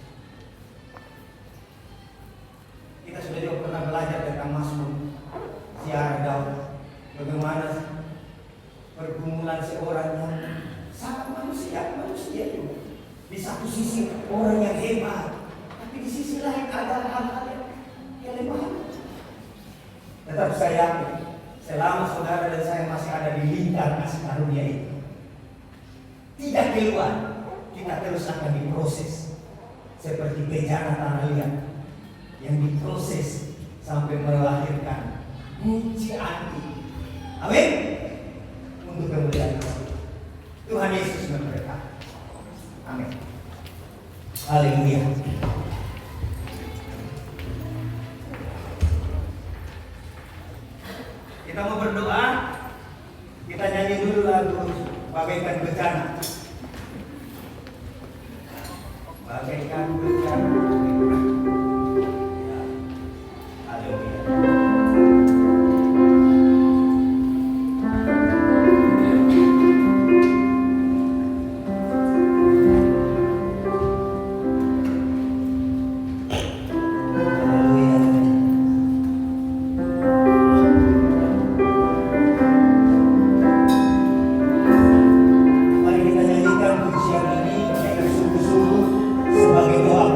Kita sudah juga pernah belajar tentang Mazmur ziarah Daud. Bagaimana pergumulan seorang yang sangat manusia juga. Di satu sisi orang yang hebat, tapi di sisi lain ada hal-hal yang lemah. Tetap saya yakin, selama saudara dan saya masih ada di lingkar kasih karunia itu, tidak keluar, kita terus akan diproses seperti bejana tanah liat yang diproses sampai melahirkan biji anti. Amin. Untuk kemuliaan Tuhan Yesus memberkati. Amin. Haleluya. Kita mau berdoa. Kita nyanyi dulu lagu Bagaikan Bencana. Bagaikan bencana. Haleluya. Mari kita nyanyikan pujian ini dengan sungguh-sungguh sebagai doa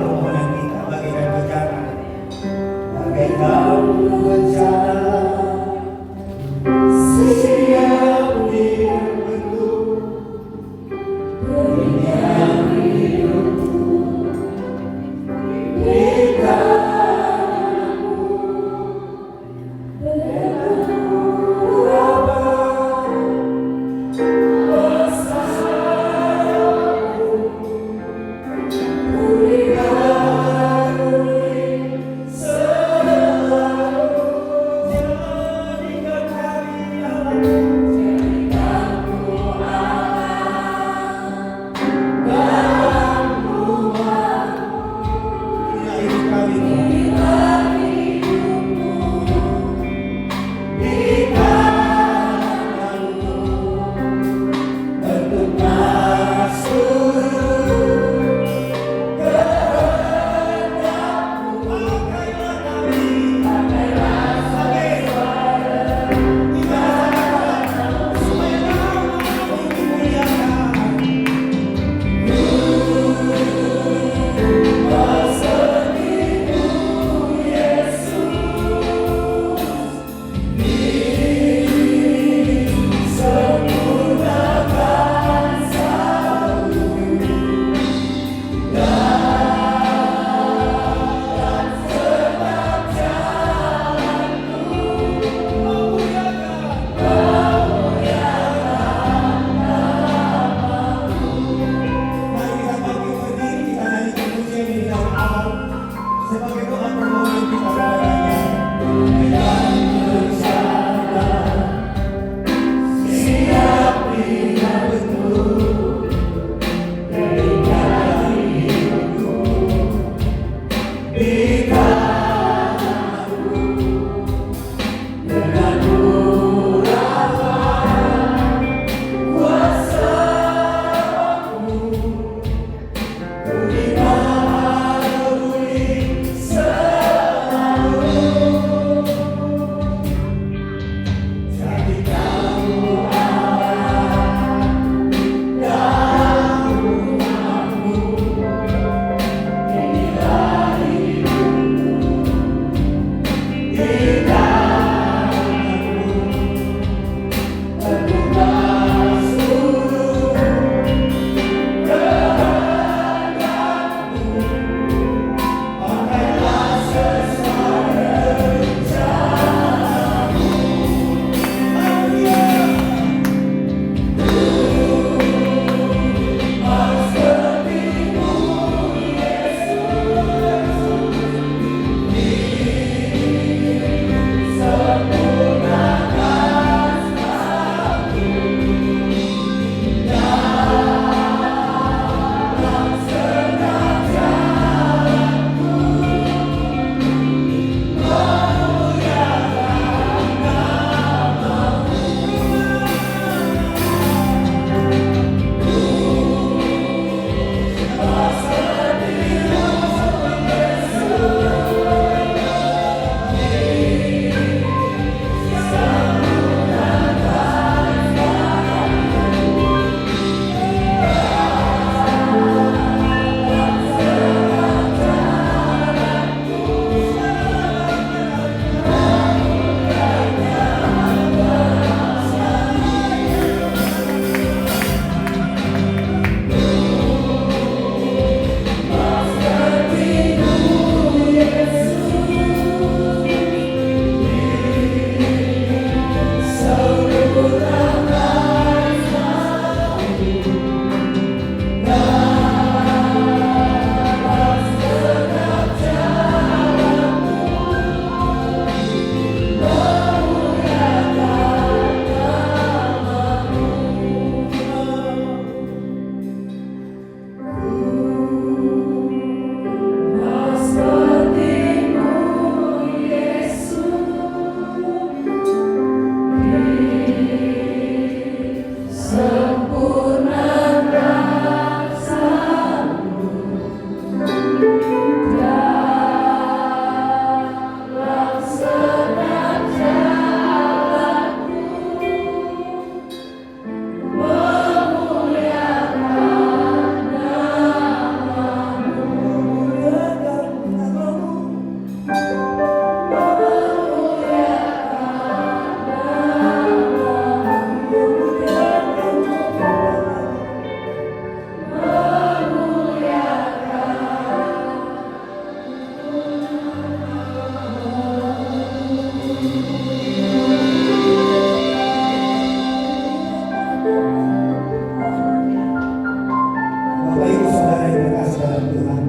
Bapak Ibu Saudara yang terkasih dalam Tuhan,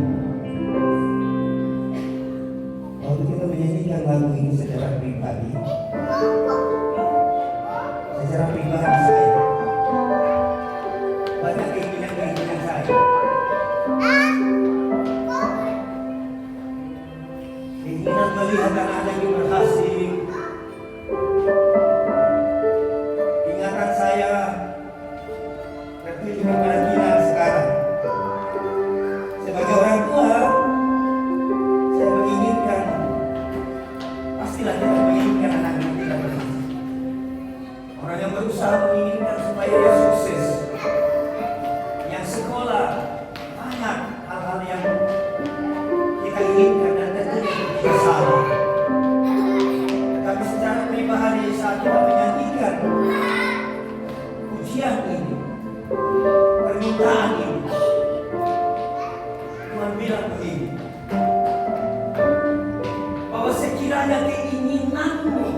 waktu kita menyanyikan lagu ini secara pribadi saya banyak keinginan saya. Keinginan melihat anak-anak yang berhasil. Ingatan saya tertuju kepada kita sekarang. Sebagai orang tua, saya menginginkan, pastilah kita menginginkan anak yang tidak berhasil. Orang yang berusaha menginginkan supaya dia sukses, yang sekolah, banyak hal-hal yang kita inginkan dan tentunya kita salah. Tetapi secara pribadi saat kita menyanyikan pujian ini, permintaan ini, Tuhan bilang begini, bahwa sekiranya keinginanmu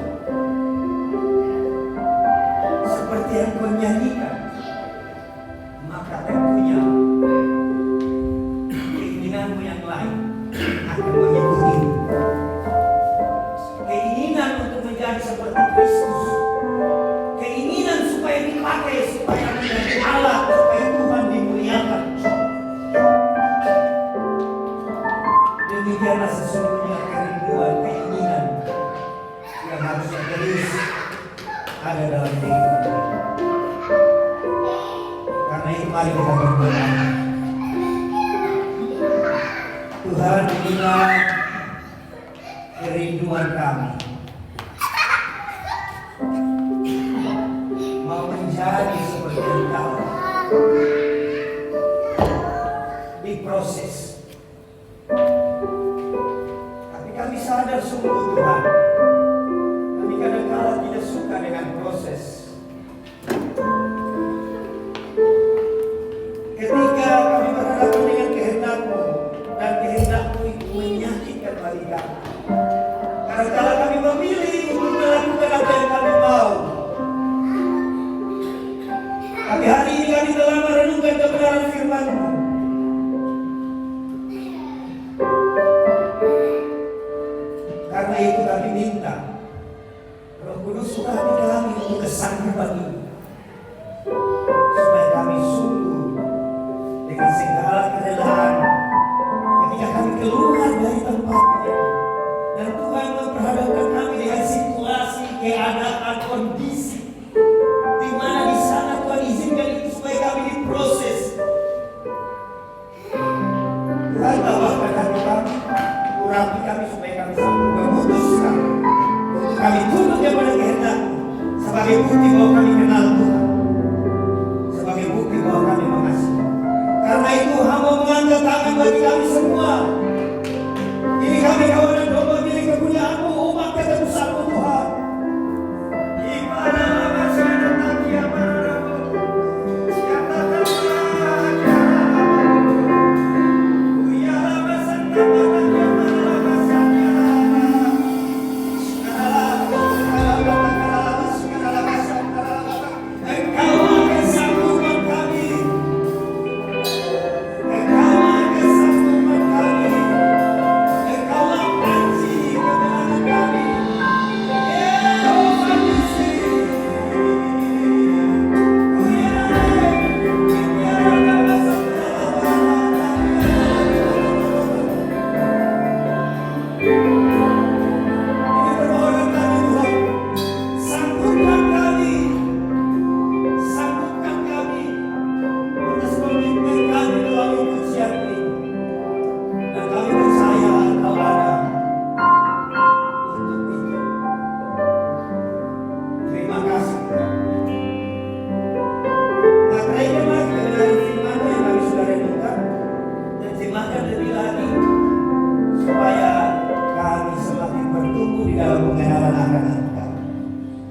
seperti yang kau nyanyikan, maka tentunya keinginanmu yang lain akan mengikuti. Keinginan untuk menjadi seperti Kristus, keinginan supaya dipakai, supaya menjadi alat, supaya Tuhan dimuliakan. Demikianlah sesungguhnya kerinduan, keinginan yang harusnya terus ada dalam kehidupan kita. Karena itu mari kita berdoa. Tuhan, inilah kerinduan kami, mau menjadi seperti Engkau, diproses. Tapi kami sadar sungguh Tuhan, kami kadang-kadang tidak suka dengan proses. Ketika kami berhadapan dengan kehendak-Mu, dan kehendak-Mu itu menyakitkan bagi kami, kadang-kadang kami memilih untuk melakukan apa yang kami mau. Tapi hari ini kami telah merenungkan kebenaran firman-Mu. Karena itu kami minta Roh Kudus buka hati kami untuk kesanggupan ini, supaya kami sungguh dengan segala kerelaan ketika kami keluar dari tempatnya dan Tuhan memperhadapkan kami dengan situasi, keadaan, kondisi di mana di sana Tuhan izinkan itu supaya kami diproses. Tuhan tambahkan hati kami, urapi kami supaya kami sanggup memutuskan untuk kami tunduk kepada kehendak-Mu sebagai bukti bahwa kami kenal Tuhan, sebagai bukti bahwa kami mengasihi. Karena itu hamba mengangkat tangan bagi kami semua. Ini kami kawan dan domba milik kemuliaan-Mu, umat ketebus-Mu Tuhan. Di mana masih ada takia padamu, yang tak terbaik. Uyalah masan takia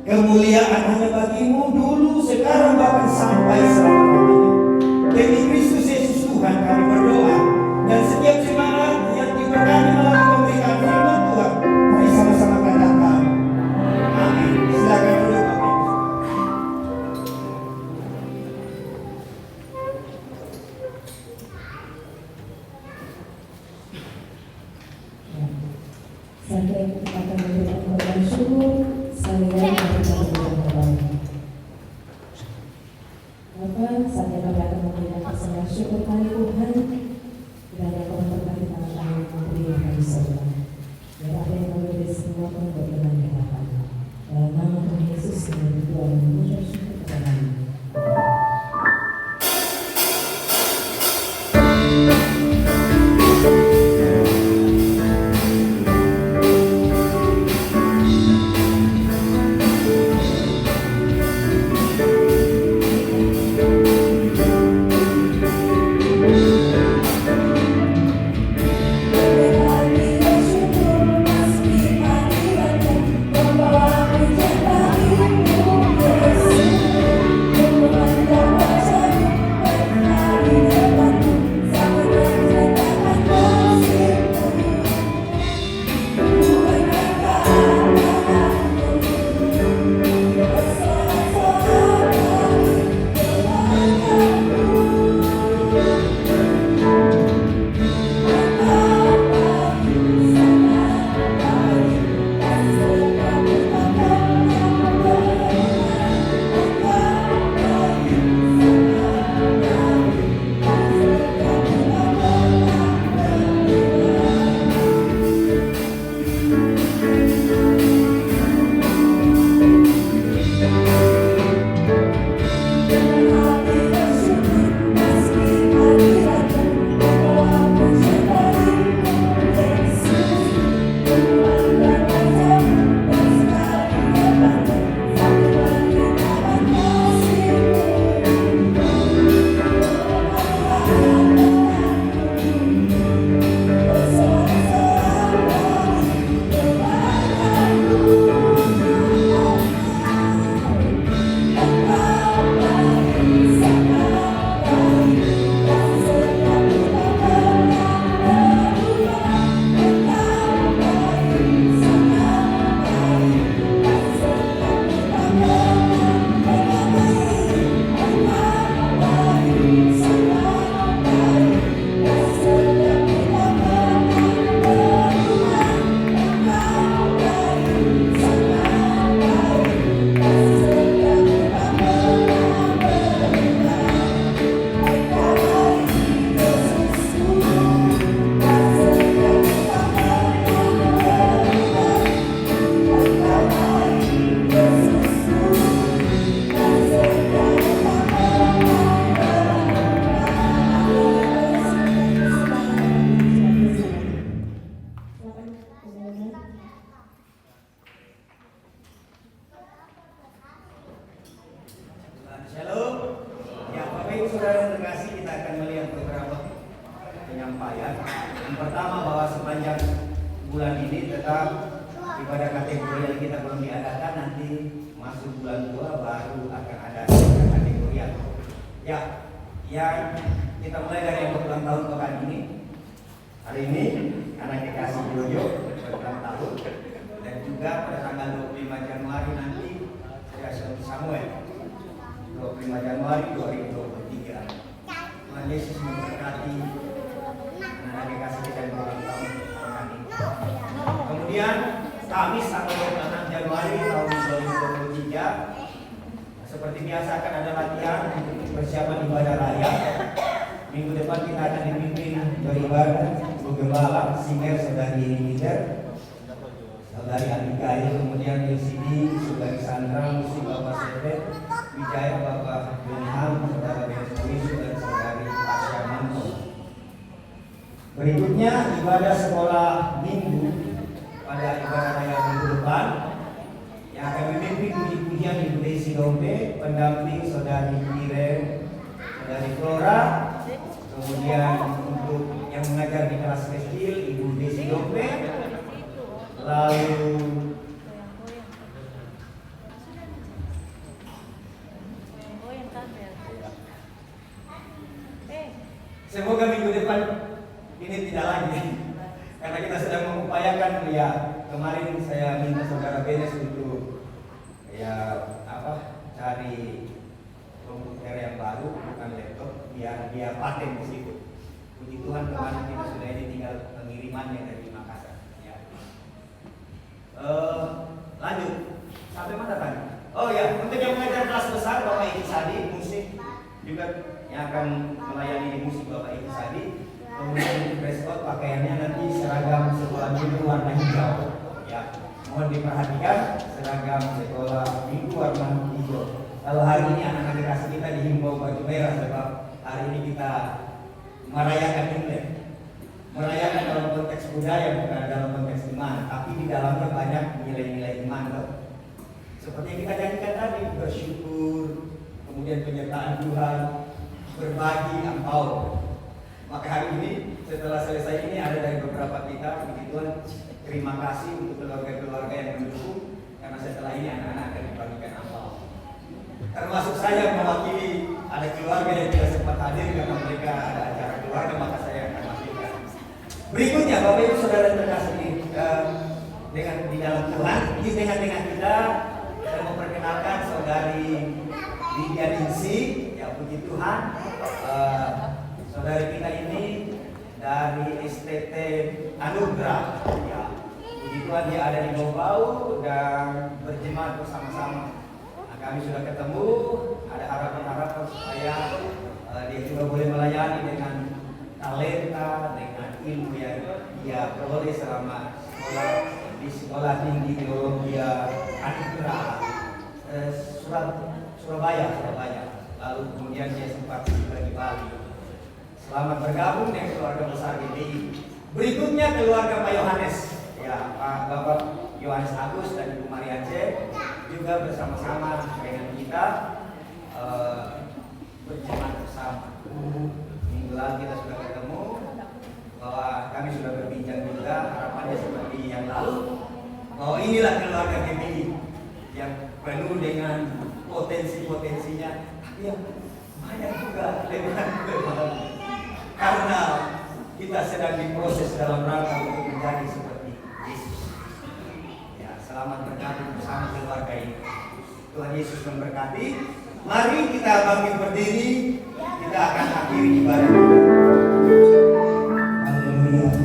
kemuliaan hanya bagi-Mu dulu, sekarang, bahkan sampai selama-lamanya. Demi Kristus Yesus Tuhan kami berdoa, dan setiap jemaat yang diberkati melalui pemberitaan firman Tuhan, mari sama-sama katakan amin. Silakan duduk Bapak Ibu. saja kita akan memberikan korban syukur sekalian kita memberikan korban. Bapak, saatnya kami akan memberikan persembahan syukur kami Tuhan. Kiranya kau memberkati tangan kami memberi yang kami semua. Dan apa yang kami beri semua pun berkenan di hadapan. Dalam nama Tuhan Yesus kami berdoa dan mengucap syukur kepada kami. Shalom. Ya, Bapak Ibu Saudara terkasih, kita akan melihat beberapa penyampaian. Yang pertama, bahwa sepanjang bulan ini tetap ibadah kategorial kita belum diadakan, nanti masuk bulan 2 baru akan ada kategorial. Ya, yang kita mulai dari yang berulang tahun pekan ini. Hari ini anak dikasih Yoyo berulang tahun, dan juga pada tanggal 25 Januari nanti Samuel 25 Januari 2023. Tuhan Yesus memberkati anak dikasih kita yang berulang tahun pekan ini. Kemudian Kamis tanggal 26 Januari tahun 2023, seperti biasa akan ada latihan untuk persiapan ibadah raya. Minggu depan kita akan dipimpin beribadah Ibu Gembala, singer Saudari Nidar, Saudari Abigail, kemudian LCD, Saudari Sandra, musik Bapak Sete, Wijaya Bapak Benham, Saudara Bensowi, dan Saudari Asya Manto. Berikutnya ibadah sekolah minggu pada ibadah raya minggu depan yang akan memimpin puji-pujian Ibu Desi Dombe, pendamping Saudari Irene, Saudari Flora, kemudian untuk yang mengajar di kelas kecil Ibu Desi Dombe, lalu semoga minggu depan ini tidak lagi, karena kita sedang mengupayakan. Ya, kemarin saya minta Saudara Benes untuk cari komputer yang baru, bukan laptop, biar dia paten di situ. Puji Tuhan, kemarin kita sudah ini tinggal pengirimannya dari Makassar. Ya. juga yang akan melayani di musik Bapak Ibu Sadi. Kemudian di dress code pakaiannya nanti seragam sekolah minggu warna hijau. Ya, mohon diperhatikan seragam sekolah minggu warna hijau. Kalau hari ini anak-anak generasi kita dihimbau baju merah sebab hari ini kita merayakan Imlek. Merayakan dalam konteks budaya bukan dalam konteks iman, tapi di dalamnya banyak nilai-nilai iman loh. Seperti yang kita janjikan tadi, bersyukur, kemudian penyertaan Tuhan, berbagi, ampau. Maka hari ini setelah selesai ini ada dari beberapa kita, puji Tuhan, terima kasih untuk keluarga-keluarga yang mendukung, karena setelah ini anak-anak akan dibagikan ampau. Termasuk saya mewakili ada keluarga yang tidak sempat hadir karena mereka ada acara keluarga, maka saya akan wakilkan. Berikutnya Bapak Ibu Saudara terkasih dengan di dalam Tuhan, ini dengan kita saya memperkenalkan saudari Lydia Ningsi, ya puji Tuhan, saudari kita ini dari STT Anugerah, ya puji Tuhan dia ada di Bau dan berjemaat bersama-sama. Nah, kami sudah ketemu, ada harapan-harapan supaya dia juga boleh melayani dengan talenta, dengan ilmu yang dia peroleh selama sekolah di Sekolah Tinggi Teologi Anugerah Surabaya. Lalu kemudian dia sempat tiba di Bali. Selamat bergabung dengan keluarga besar GBI. Berikutnya keluarga Pak Yohanes, ya Pak Bapak Yohanes Agus dan Ibu Maria C juga bersama-sama dengan kita berjemaat bersama. Minggu lalu kita sudah ketemu, bahwa kami sudah berbincang juga harapannya seperti yang lalu, bahwa inilah keluarga GBI yang penuh dengan potensi-potensinya, tapi yang banyak juga kelemahan-kelemahan. Karena kita sedang diproses dalam rangka untuk menjadi seperti Yesus. Ya, selamat bergabung bersama keluarga ini. Tuhan Yesus memberkati. Mari kita bangkit berdiri, kita akan akhiri ibadah. Hallelujah.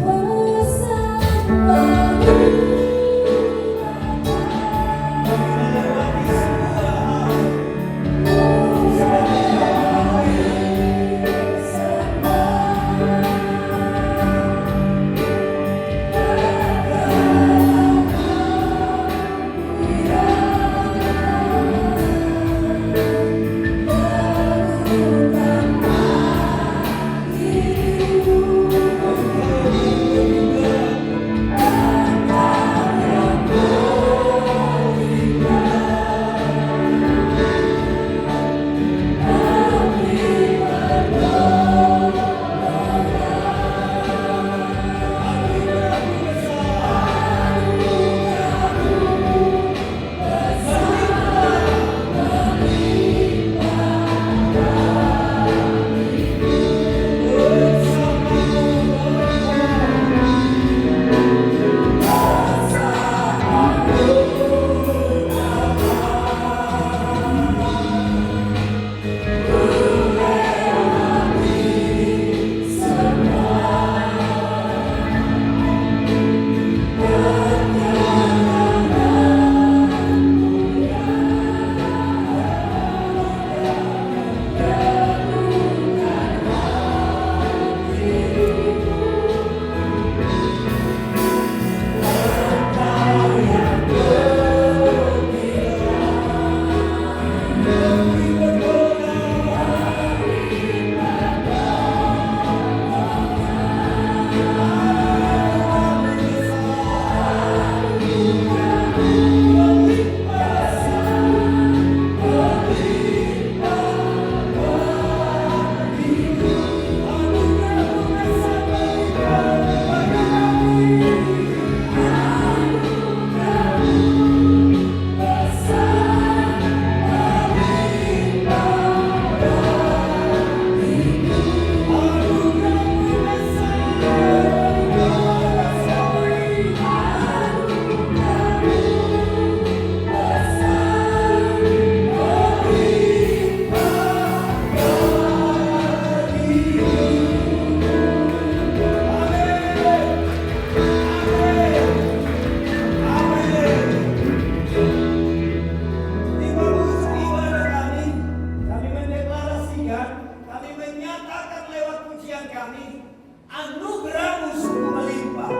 kami, anugerah-Mu sungguh melimpah.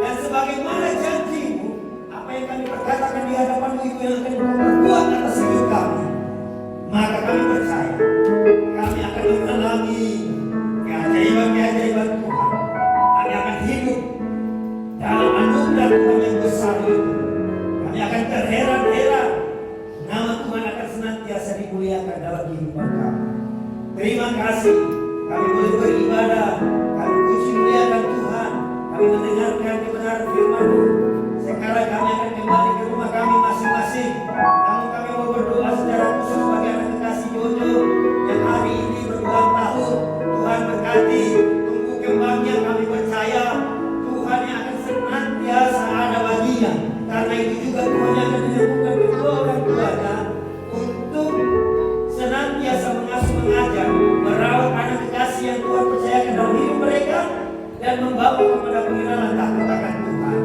Dan sebagaimana janji-Mu, apa yang kami perkatakan di hadapan-Mu itu yang akan Kau perbuat atas hidup kami. Maka kami percaya, kami akan mengalami keajaiban-keajaiban Tuhan. Kami akan hidup dalam anugerah Tuhan yang besar itu. Kami akan terheran-heran. Nama Tuhan akan senantiasa dimuliakan dalam kehidupan kami. Terima kasih, kami boleh beribadah, kami puji muliakan Tuhan, kami mendengarkan kebenaran firman-Mu. Sekarang kami akan kembali ke rumah kami masing-masing. Namun kami mau berdoa secara khusus bagi anak kekasih Jojo yang hari ini berulang tahun. Tuhan berkati, tumbuh kembangnya, kami percaya Tuhan yang akan senantiasa ada baginya. Karena itu juga Tuhan yang akan menyembuhkan kedua orang tuanya untuk senantiasa mengasuh, mengajar, merawat anak kekasih yang Tuhan percayakan dalam hidup mereka dan membawa kepada pengenalan takut akan Tuhan.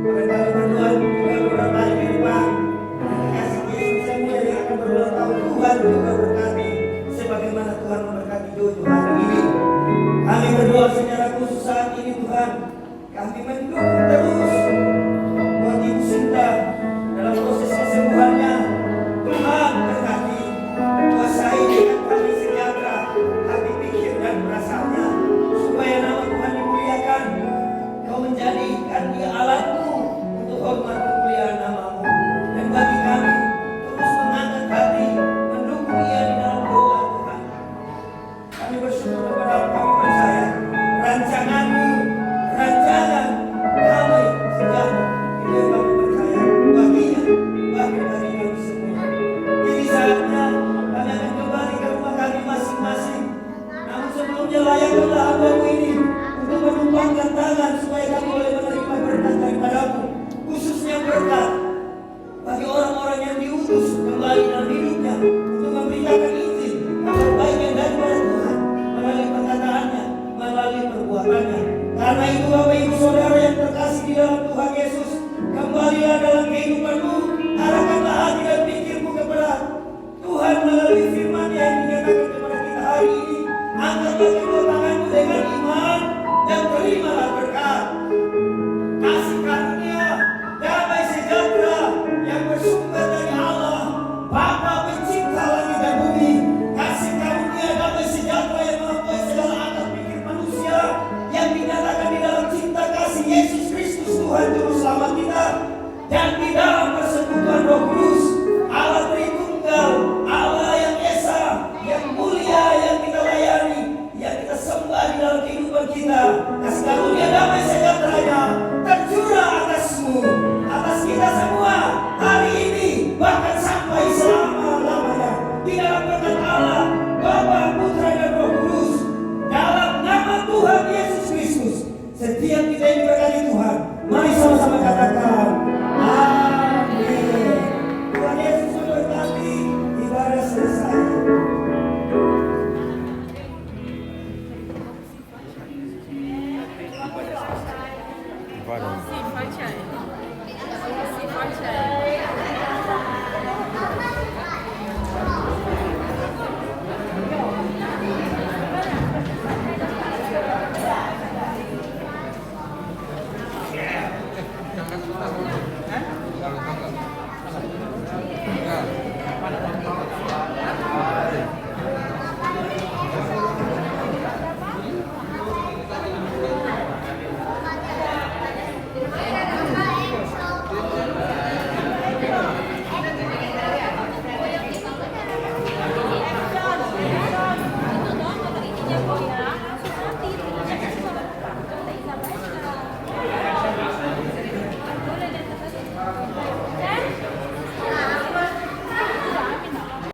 Maka kami berdoa juga beberapa hari ke depan, anak kekasih Yesus yang mulia yang akan berulang tahun, Tuhan juga berkati sebagaimana Tuhan memberkati Jojo hari ini. Kami berdoa secara khusus saat ini Tuhan, kami mendukung terus buat Ibu Sinta dalam proses kesembuhannya. Tuhan berkati, kuasai dengan kami sejahtera hati, pikir dan perasaannya, supaya nama Tuhan dimuliakan. Kau menjadikan dia alat-Mu untuk hormat kemuliaan nama-Mu. Dan bagi kami terus mengangkat hati, mendukung ia di dalam doa Tuhan. Kami bersyukur kepada kami percaya rancangan-Mu, rancangan damai sejahtera itu yang kami percaya baginya, bahkan bagi kami semua. Jadi saatnya kami akan kembali ke rumah kami masing-masing. Namun sebelumnya layakkanlah hamba-Mu